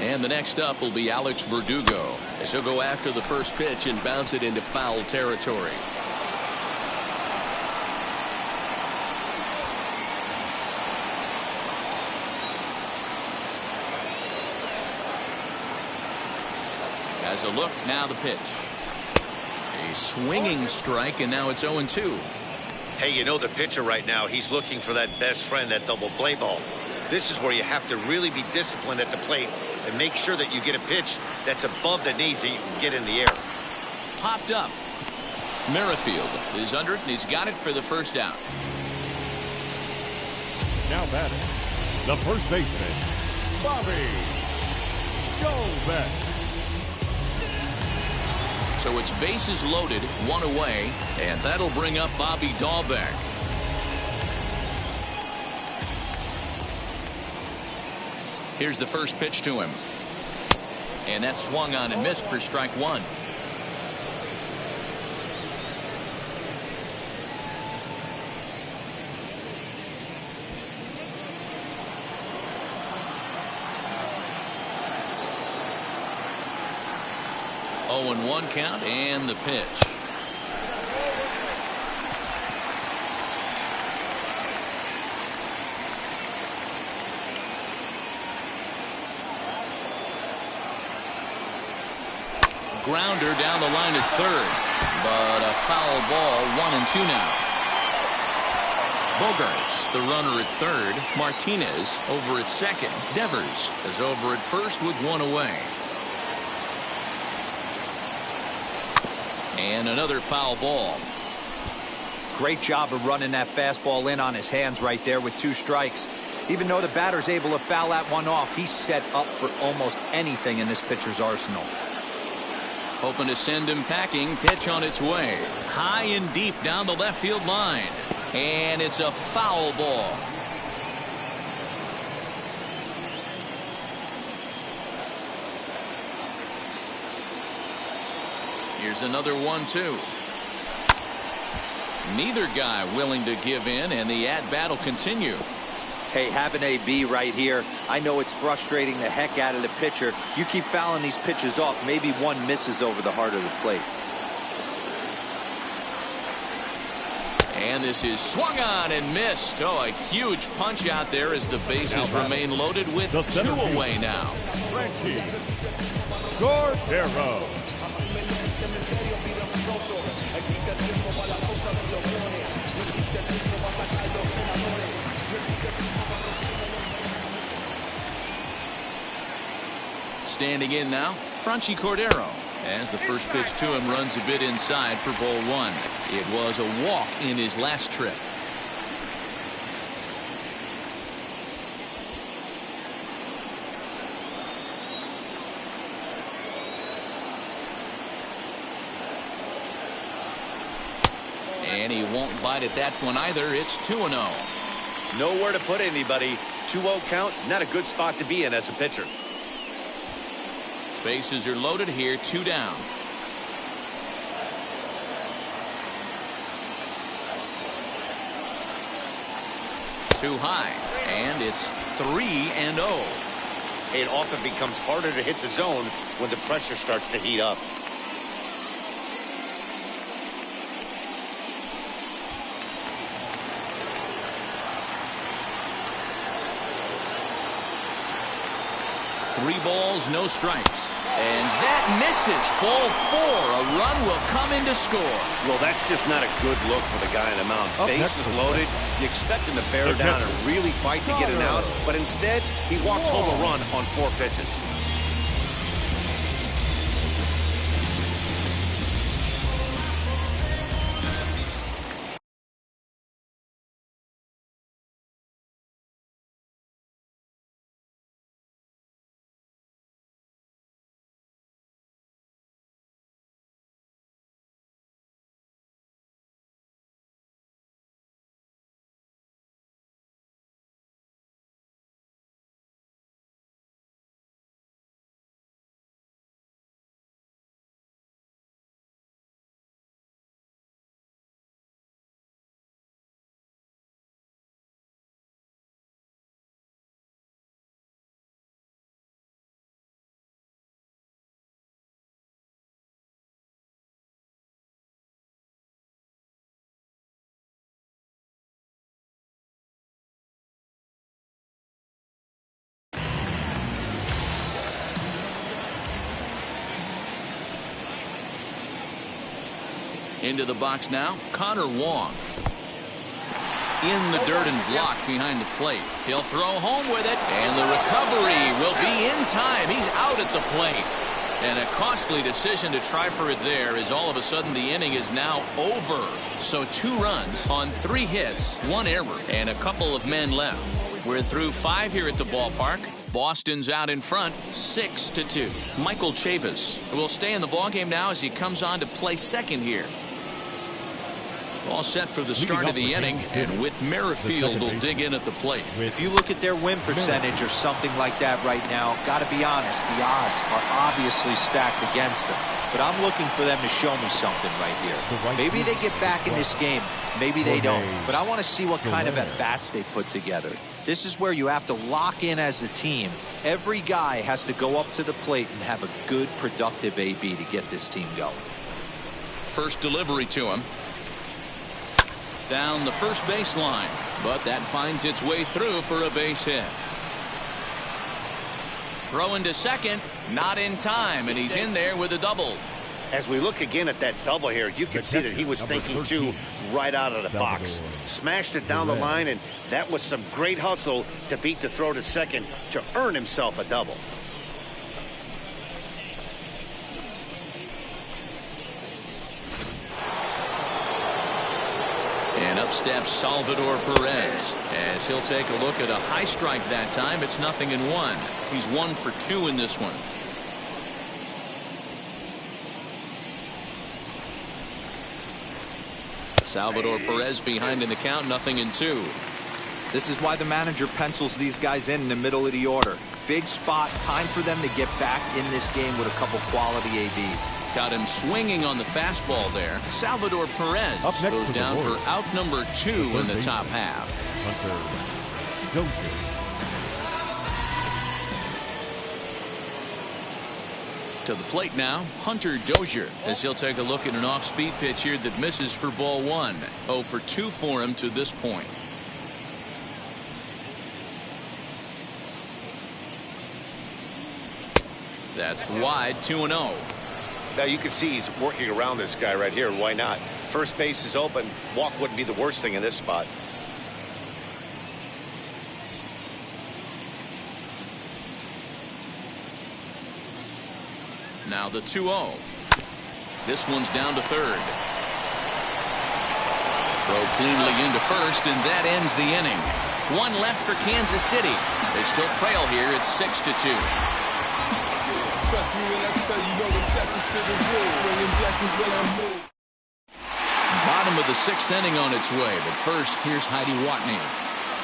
And the next up will be Alex Verdugo, as he'll go after the first pitch and bounce it into foul territory. As a look, now the pitch. A swinging strike, and now it's 0-2. Hey, you know the pitcher right now, he's looking for that best friend, that double play ball. This is where you have to really be disciplined at the plate and make sure that you get a pitch that's above the knees that you can get in the air. Popped up. Merrifield is under it, and he's got it for the first out. Now batting, the first baseman, Bobby Dalbec. So it's bases loaded, 1 away, and that'll bring up Bobby Dalbec. Here's the first pitch to him. And that swung on and missed for strike 1. Oh, and 1 count, and the pitch. Grounder down the line at third, but a foul ball. 1-2 now. Bogarts, the runner at third. Martinez over at second. Devers is over at first with 1 away. And another foul ball. Great job of running that fastball in on his hands right there with 2 strikes. Even though the batter's able to foul that one off, he's set up for almost anything in this pitcher's arsenal. Hoping to send him packing. Pitch on its way. High and deep down the left field line. And it's a foul ball. Here's another 1-2. Neither guy willing to give in, and the at-bat will continue. Hey, have an AB right here. I know it's frustrating the heck out of the pitcher. You keep fouling these pitches off, maybe one misses over the heart of the plate. And this is swung on and missed. Oh, a huge punch out there as the bases remain loaded with 2 away now. Frankie Cordero. Standing in now, Franchi Cordero, as the first pitch to him runs a bit inside for ball 1. It was a walk in his last trip. And he won't bite at that one either. It's 2-0. Nowhere to put anybody. 2-0 count, not a good spot to be in as a pitcher. Bases are loaded here, 2 down. Too high, and it's 3-0. It often becomes harder to hit the zone when the pressure starts to heat up. Three balls, no strikes. And that misses. Ball 4. A run will come in to score. Well, that's just not a good look for the guy on the mound. Bases loaded. You expect him to bear down and really fight to get it out, but instead, he walks home a run on 4 pitches. Into the box now, Connor Wong. In the dirt and blocked behind the plate. He'll throw home with it, and the recovery will be in time. He's out at the plate. And a costly decision to try for it there, as all of a sudden the inning is now over. So 2 runs on 3 hits, 1 error, and a couple of men left. We're through 5 here at the ballpark. Boston's out in front, 6-2. Michael Chavis will stay in the ballgame now as he comes on to play second here. All set for the start of the inning, and Whit Merrifield will dig in at the plate. If you look at their win percentage or something like that right now, got to be honest, the odds are obviously stacked against them. But I'm looking for them to show me something right here. Maybe they get back in this game, maybe they don't. But I want to see what kind of at-bats they put together. This is where you have to lock in as a team. Every guy has to go up to the plate and have a good, productive AB to get this team going. First delivery to him. Down the first baseline, but that finds its way through for a base hit. Throw into second, not in time, and he's in there with a double. As we look again at that double here, you can see that he was thinking too right out of the box. Smashed it down the line, and that was some great hustle to beat the throw to second to earn himself a double. And up steps Salvador Perez as he'll take a look at a high strike that time. It's 0-1. He's 1 for 2 in this one. Salvador Perez behind in the count, 0-2. This is why the manager pencils these guys in the middle of the order. Big spot, time for them to get back in this game with a couple quality ABs. Got him swinging on the fastball there. Salvador Perez goes down for out number 2 in the top half. Hunter Dozier. To the plate now, Hunter Dozier, as he'll take a look at an off-speed pitch here that misses for ball 1. 0 for 2 for him to this point. That's wide, 2-0. Now you can see he's working around this guy right here. Why not? First base is open. Walk wouldn't be the worst thing in this spot. Now the 2-0. This one's down to third. Throw cleanly into first, and that ends the inning. 1 left for Kansas City. They still trail here. It's 6-2. Trust me when I tell you, no exceptions to the rule. Bringing blessings when I move. Bottom of the 6th inning on its way, but first, here's Heidi Watney.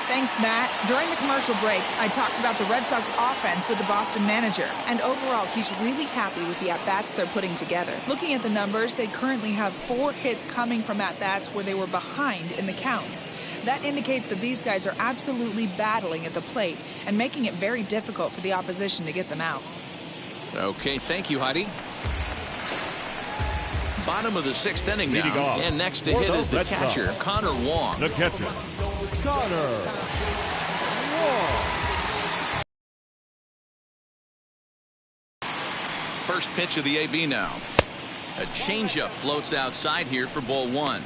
Thanks, Matt. During the commercial break, I talked about the Red Sox offense with the Boston manager, and overall, he's really happy with the at-bats they're putting together. Looking at the numbers, they currently have 4 hits coming from at-bats where they were behind in the count. That indicates that these guys are absolutely battling at the plate and making it very difficult for the opposition to get them out. Okay, thank you, Heidi. Bottom of the 6th inning now, and next to hit is the catcher, Connor Wong. The catcher, Connor Wong. First pitch of the AB now. A changeup floats outside here for ball 1.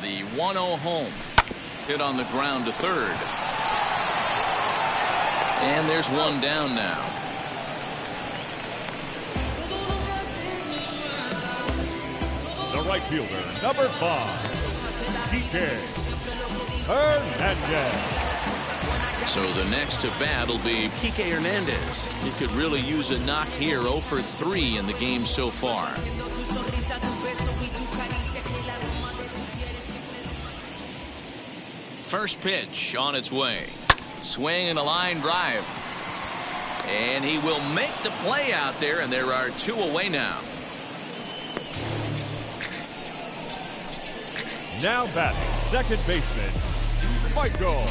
The 1-0 home. Hit on the ground to third. And there's one down now. The right fielder, number 5, TK Hernandez. So the next to bat will be Kike Hernandez. He could really use a knock here. 0 for 3 in the game so far. First pitch on its way. Swing and a line drive. And he will make the play out there, and there are 2 away now. Now batting, second baseman, Michael.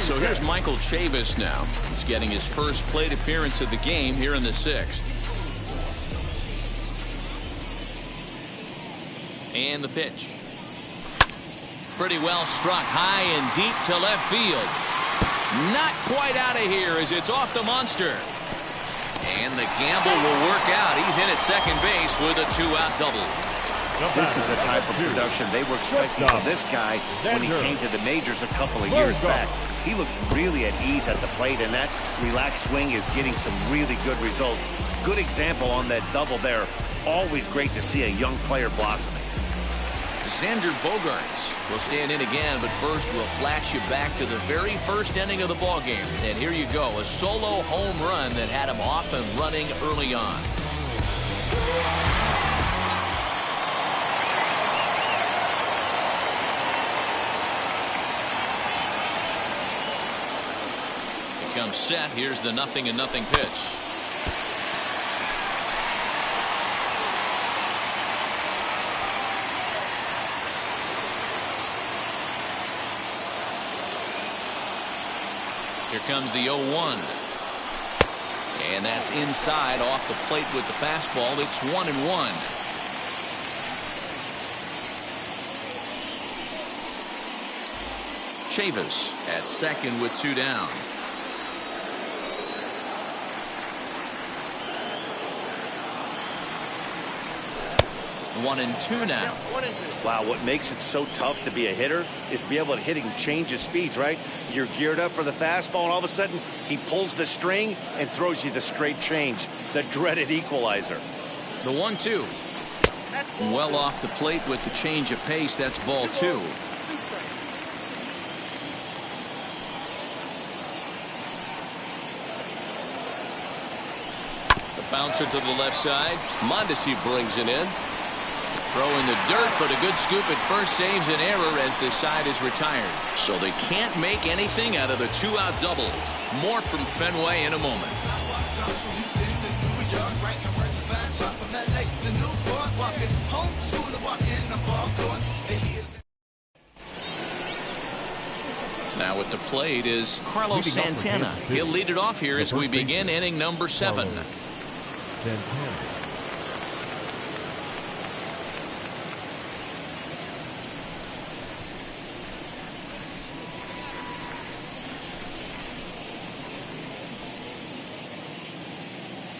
So here's Michael Chavis now. He's getting his first plate appearance of the game here in the 6th. And the pitch. Pretty well struck high and deep to left field. Not quite out of here as it's off the monster. And the gamble will work out. He's in at second base with a 2-out double. This is the type of production they were expecting from this guy when he came to the majors a couple of years back. He looks really at ease at the plate, and that relaxed swing is getting some really good results. Good example on that double there. Always great to see a young player blossoming. Xander Bogaerts will stand in again, but first we'll flash you back to the very first inning of the ballgame. And here you go, a solo home run that had him off and running early on. He comes set. Here's the 0-0 pitch. Here comes the 0-1. And that's inside off the plate with the fastball. It's 1-1. Chavis at second with 2 down. 1-2 now. Wow, what makes it so tough to be a hitter is to be able to hit and change his speeds, right? You're geared up for the fastball, and all of a sudden, he pulls the string and throws you the straight change, the dreaded equalizer. The 1-2. Well off the plate with the change of pace. That's ball 2. The bouncer to the left side. Mondesi brings it in. Throw in the dirt, but a good scoop at first saves an error as this side is retired. So they can't make anything out of the 2-out double. More from Fenway in a moment. Now at the plate is Carlos Santana. He'll lead it off here as we begin inning number 7. Santana.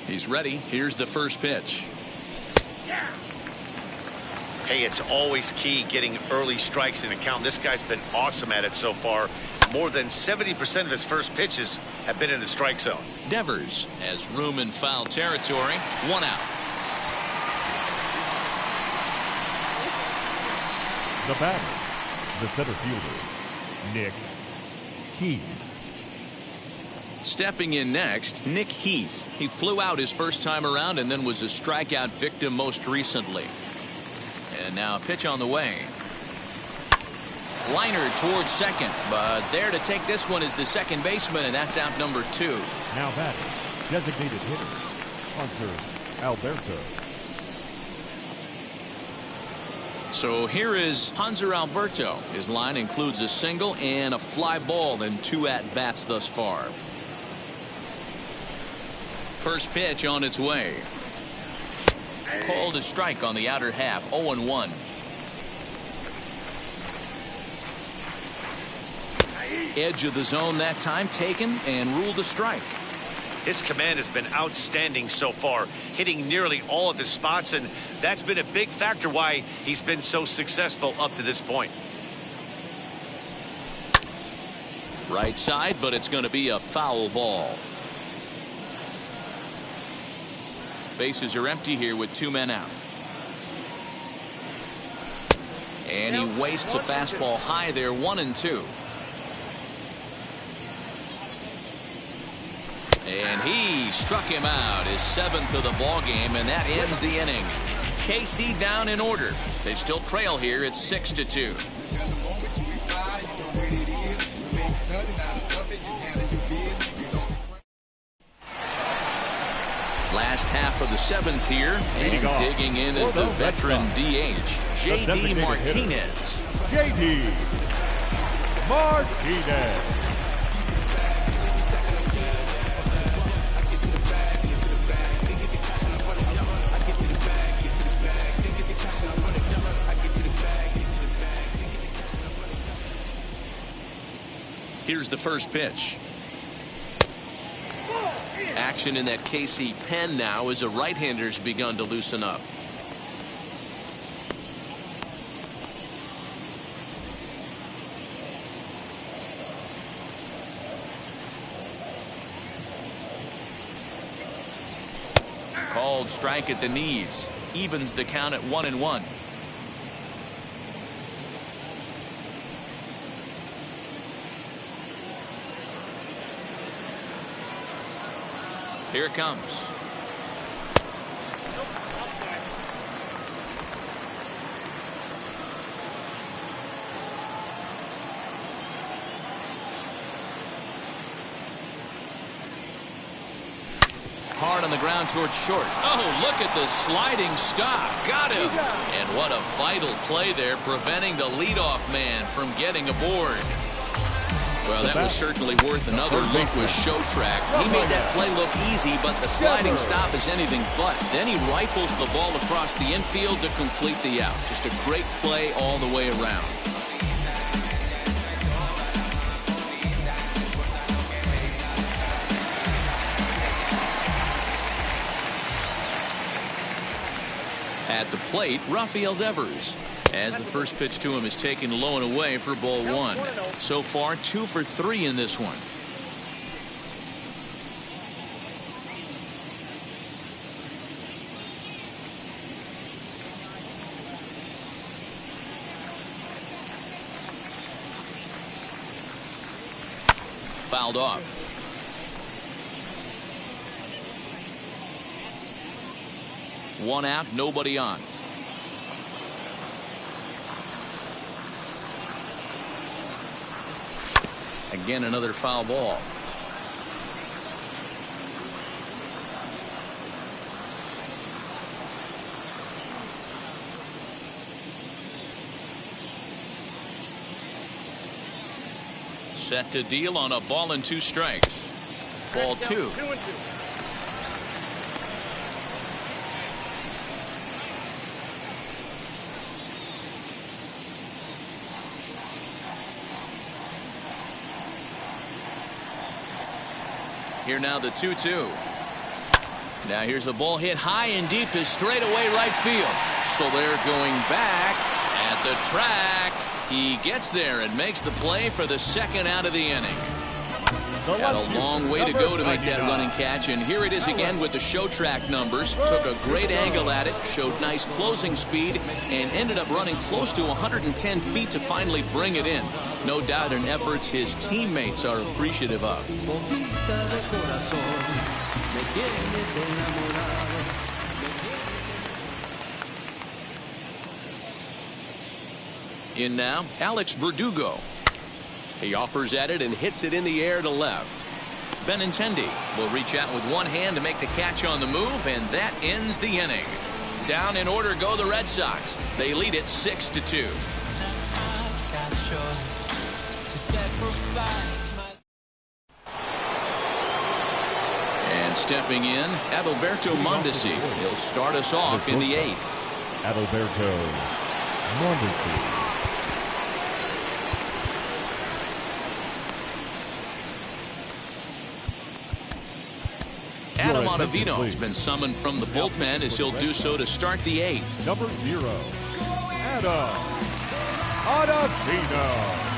He's ready. Here's the first pitch. Hey, it's always key getting early strikes in a count. This guy's been awesome at it so far. More than 70% of his first pitches have been in the strike zone. Devers has room in foul territory. 1 out. The batter, the center fielder, Nick Heath. Stepping in next, Nick Heath. He flew out his first time around and then was a strikeout victim most recently. And now a pitch on the way. Liner towards second, but there to take this one is the second baseman, and that's out number 2. Now batting, designated hitter, Hunter Alberto. So here is Hanser Alberto. His line includes a single and a fly ball and 2 at-bats thus far. First pitch on its way. Called a strike on the outer half. 0-1. Edge of the zone that time taken and ruled a strike. His command has been outstanding so far, hitting nearly all of his spots, and that's been a big factor why he's been so successful up to this point. Right side, but it's going to be a foul ball. Bases are empty here with 2 men out. And he wastes a fastball high there. 1-2. And he struck him out, his 7th of the ball game, and that ends the inning. KC down in order. They still trail here. It's 6-2. Last half of the 7th here, and digging in is the veteran DH, J.D. Martinez. J.D. Martinez. Here's the first pitch. Action in that KC pen now as a right-hander's begun to loosen up. Called strike at the knees. Evens the count at 1-1. Here it comes. Hard on the ground towards short. Oh, look at the sliding stop. Got him. And what a vital play there, preventing the leadoff man from getting aboard. Well, that was certainly worth another look with Show Track. He made that play look easy, but the sliding stop is anything but. Then he rifles the ball across the infield to complete the out. Just a great play all the way around. At the plate, Rafael Devers, as the first pitch to him is taken low and away for ball one. So far, 2 for 3 in this one. Fouled off. One out, nobody on. Again, another foul ball. Set to deal on a ball and 2 strikes. Ball 2. 2-2. Here now the 2-2. Now here's the ball hit high and deep to straightaway right field. So they're going back at the track. He gets there and makes the play for the second out of the inning. Had a long way to go to make that running catch, and here it is again with the Show Track numbers. Took a great angle at it, showed nice closing speed, and ended up running close to 110 feet to finally bring it in. No doubt in efforts his teammates are appreciative of. In now, Alex Verdugo. He offers at it and hits it in the air to left. Benintendi will reach out with one hand to make the catch on the move, and that ends the inning. Down in order go the Red Sox. They lead it 6-2. And stepping in, Adalberto Mondesi. He'll start us off in the 8th. Adalberto Mondesi. Adam Ottavino has been summoned from the bullpen as he'll do so to start the 8th. Number 0, Adam Ottavino.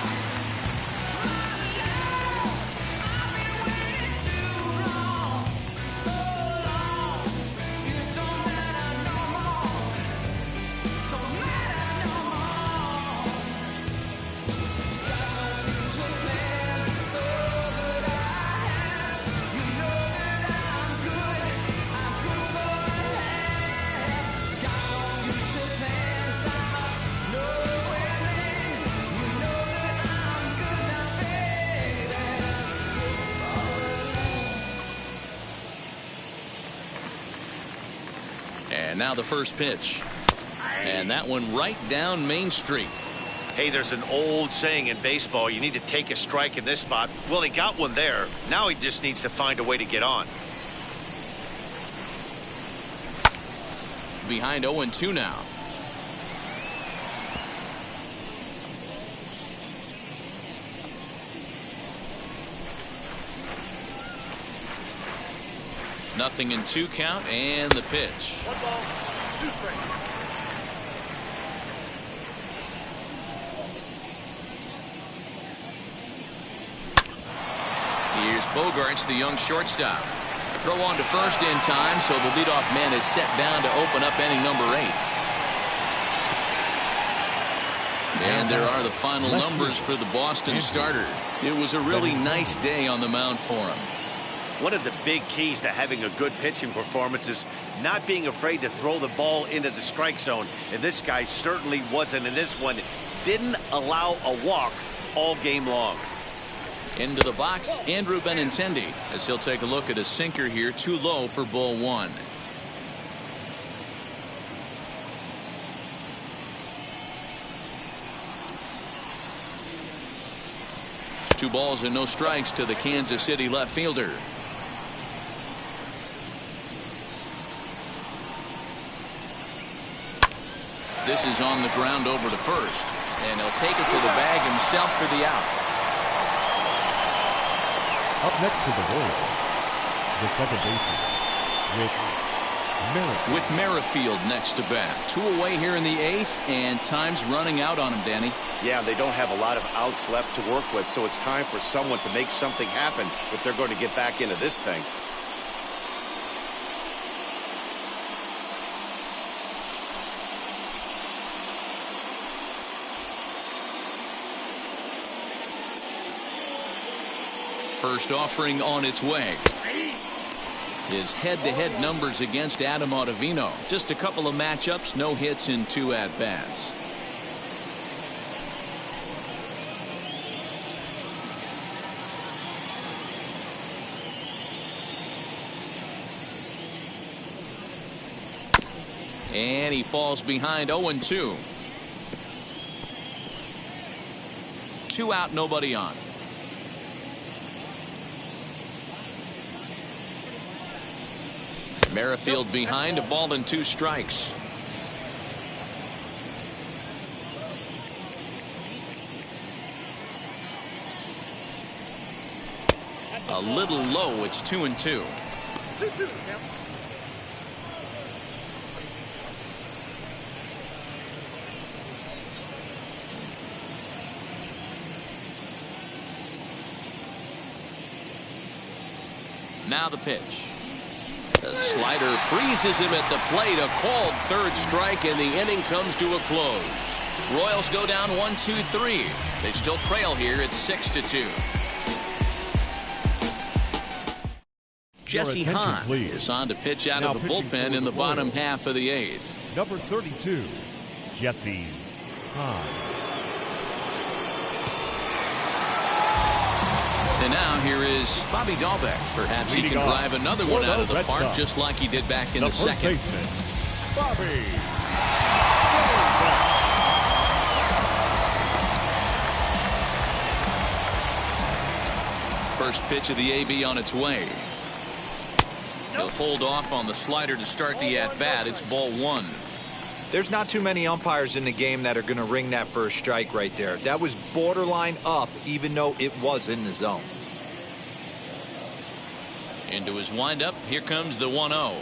And now the first pitch. And that one right down Main Street. Hey, there's an old saying in baseball, you need to take a strike in this spot. Well, he got one there. Now he just needs to find a way to get on. Behind 0-2 now. 0-2 count, and the pitch. 1 ball, 2 strikes. Here's Bogarts, the young shortstop. Throw on to first in time, so the leadoff man is set down to open up inning number 8. And there are the final numbers for the Boston starter. It was a really nice day on the mound for him. One of the big keys to having a good pitching performance is not being afraid to throw the ball into the strike zone. And this guy certainly wasn't in this one. Didn't allow a walk all game long. Into the box, Andrew Benintendi, as he'll take a look at a sinker here, too low for ball 1. Two balls and no strikes to the Kansas City left fielder. This is on the ground over to first, and he'll take it to the bag himself for the out. Up next to the Royals, the second baseman, Whit Merrifield next to bat. 2 away here in the 8th, and time's running out on him, Danny. Yeah, they don't have a lot of outs left to work with, so it's time for someone to make something happen if they're going to get back into this thing. First offering on its way. His head-to-head numbers against Adam Ottavino. Just a couple of matchups, no hits in 2 at-bats. And he falls behind 0-2. 2 out, nobody on. Merrifield behind, a ball and 2 strikes. A little low, it's 2-2. 2-2, Now the pitch. The slider freezes him at the plate. A called 3rd strike, and the inning comes to a close. Royals go down 1-2-3. They still trail here. It's 6-2. Jesse Hahn is on to pitch out of the bullpen in the bottom half of the 8th. number 32, Jesse Hahn. And now here is Bobby Dahlbeck. Perhaps he can drive another one out of the park just like he did back in the second. Bobby. First pitch of the AB on its way. He'll hold off on the slider to start the at-bat. It's ball 1. There's not too many umpires in the game that are going to ring that first strike right there. That was borderline up, even though it was in the zone. Into his windup. Here comes the 1-0.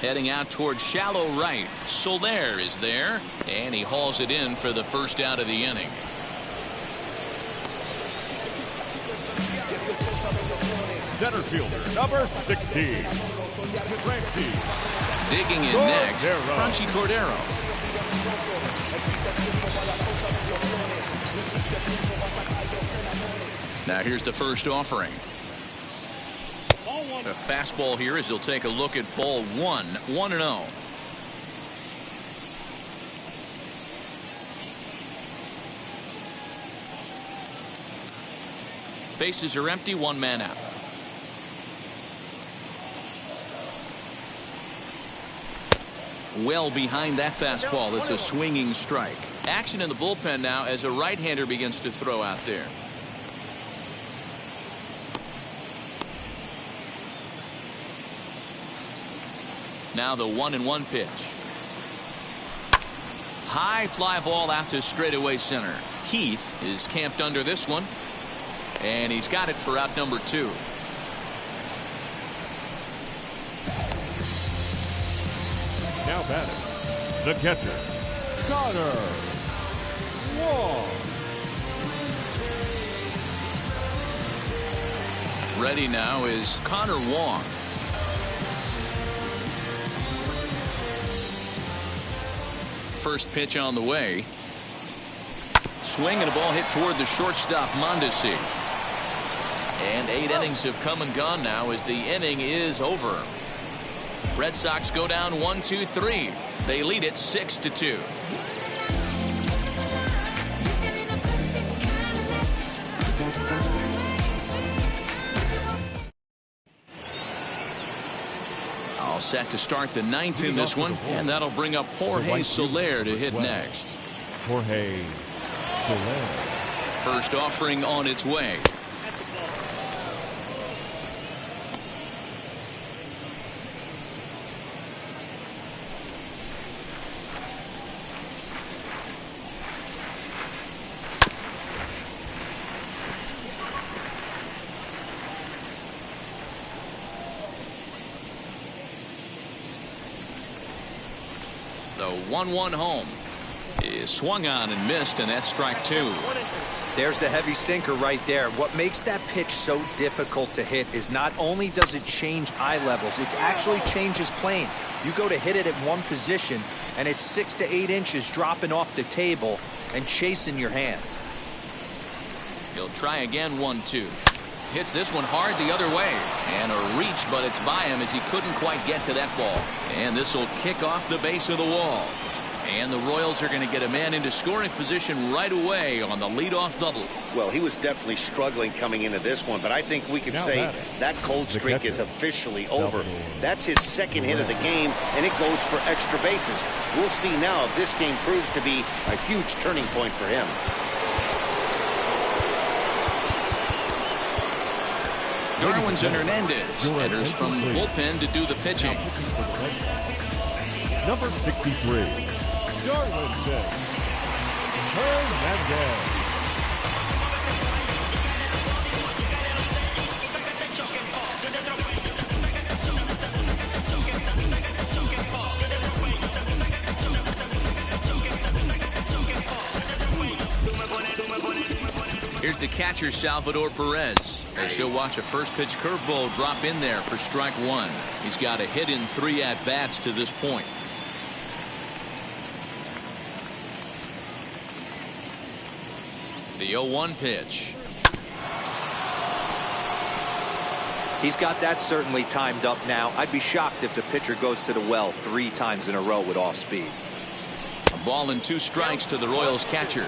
Heading out towards shallow right. Soler is there, and he hauls it in for the first out of the inning. Center fielder, number 16, Frankie. Digging in next, Franchy Cordero. Now here's the first offering. A fastball here as he'll take a look at ball 1, 1-0. Bases are empty, 1 man out. Well behind that fastball. It's a swinging strike. Action in the bullpen now as a right-hander begins to throw out there. Now the 1-1 pitch. High fly ball out to straightaway center. Keith is camped under this one, and he's got it for out number 2. Now batting, the catcher, Connor Wong. Ready now is Connor Wong. First pitch on the way. Swing and a ball hit toward the shortstop, Mondesi. And 8 innings have come and gone now as the inning is over. Red Sox go down 1-2-3. They lead it 6-2. All set to start the 9th in this one, and that'll bring up Jorge Soler to hit next. Jorge Soler. First offering on its way. The 1-1 home is swung on and missed, and that's strike 2. There's the heavy sinker right there. What makes that pitch so difficult to hit is not only does it change eye levels, it actually changes plane. You go to hit it at one position, and it's 6 to 8 inches dropping off the table and chasing your hands. He'll try again. 1-2. Hits this one hard the other way, and a reach, but it's by him as he couldn't quite get to that ball. And this will kick off the base of the wall, and the Royals are going to get a man into scoring position right away on the leadoff double. Well, he was definitely struggling coming into this one, but I think we can say that cold streak is officially over. That's his second hit of the game, and it goes for extra bases. We'll see now if this game proves to be a huge turning point for him. Darwin's and Hernandez enters from the bullpen to do the pitching. Number 63, Darwin Hernandez. Here's the catcher, Salvador Perez, as he'll watch a first pitch curveball drop in there for strike 1. He's got a hit in 3 at-bats to this point. The 0-1 pitch. He's got that certainly timed up now. I'd be shocked if the pitcher goes to the well 3 times in a row with off speed. A ball and 2 strikes to the Royals catcher.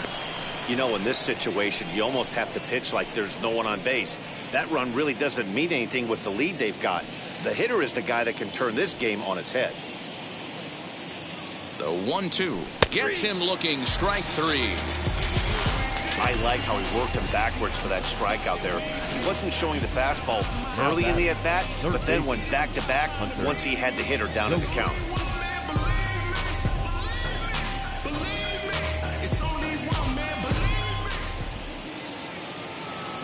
You know, in this situation, you almost have to pitch like there's no one on base. That run really doesn't mean anything with the lead they've got. The hitter is the guy that can turn this game on its head. The 1-2 gets him looking. Strike 3. I like how he worked him backwards for that strikeout there. He wasn't showing the fastball early in the at-bat, but then went back-to-back once he had the hitter down in the count.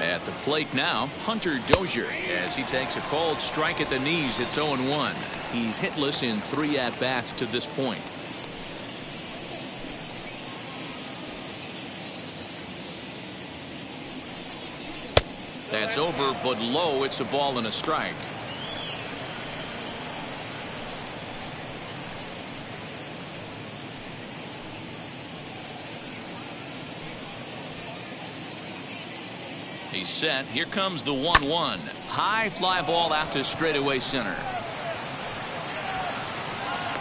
At the plate now, Hunter Dozier, as he takes a called strike at the knees. It's 0-1. He's hitless in 3 at-bats to this point. That's over, but low. It's a ball and a strike. He's set. Here comes the 1-1. High fly ball out to straightaway center.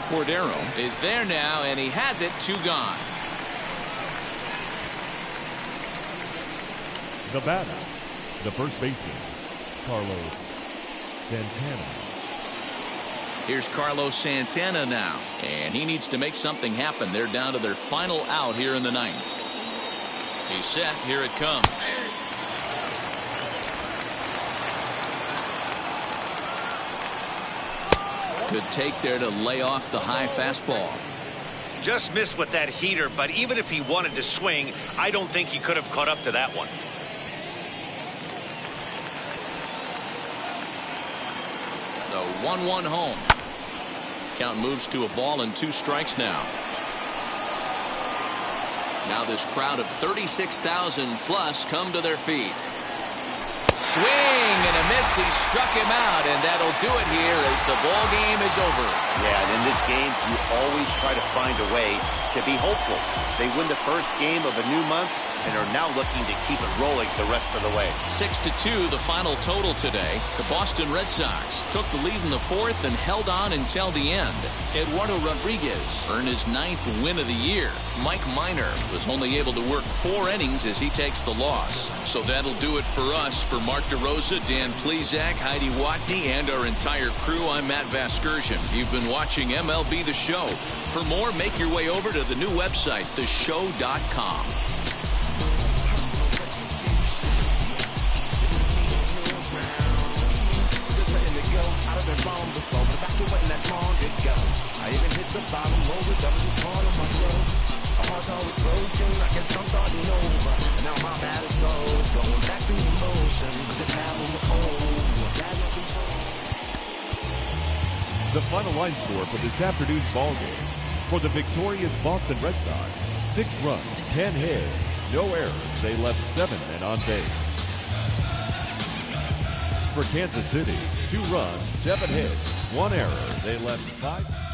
Cordero is there now, and he has it. 2 gone. The batter, the first baseman, Carlos Santana. Here's Carlos Santana now, and he needs to make something happen. They're down to their final out here in the 9th. He's set. Here it comes. Good take there to lay off the high fastball. Just missed with that heater, but even if he wanted to swing, I don't think he could have caught up to that one. The 1-1 home. Count moves to a ball and 2 strikes now. Now this crowd of 36,000 plus come to their feet. Swing and a miss. He struck him out, and that'll do it here as the ball game is over. Yeah, and in this game, you always try to find a way to be hopeful. They win the first game of a new month and are now looking to keep it rolling the rest of the way. 6-2 the final total today. The Boston Red Sox took the lead in the 4th and held on until the end. Eduardo Rodriguez earned his 9th win of the year. Mike Minor was only able to work 4 innings as he takes the loss. So that'll do it for us. For Mark DeRosa, Dan Plesac, Heidi Watney, and our entire crew, I'm Matt Vasgersian. You've been watching MLB The Show. For more, make your way over to the new website, theshow.com. I even hit the bottom over, that was just part of my growth. My heart's always broken, I guess I'm starting over. And now my battle soul is going back through the motions. Just having the cold, was that no control? The final line score for this afternoon's ball game. For the victorious Boston Red Sox, 6 runs, 10 hits, no errors. They left 7 men on base. For Kansas City, 2 runs, 7 hits, 1 error. They left 5.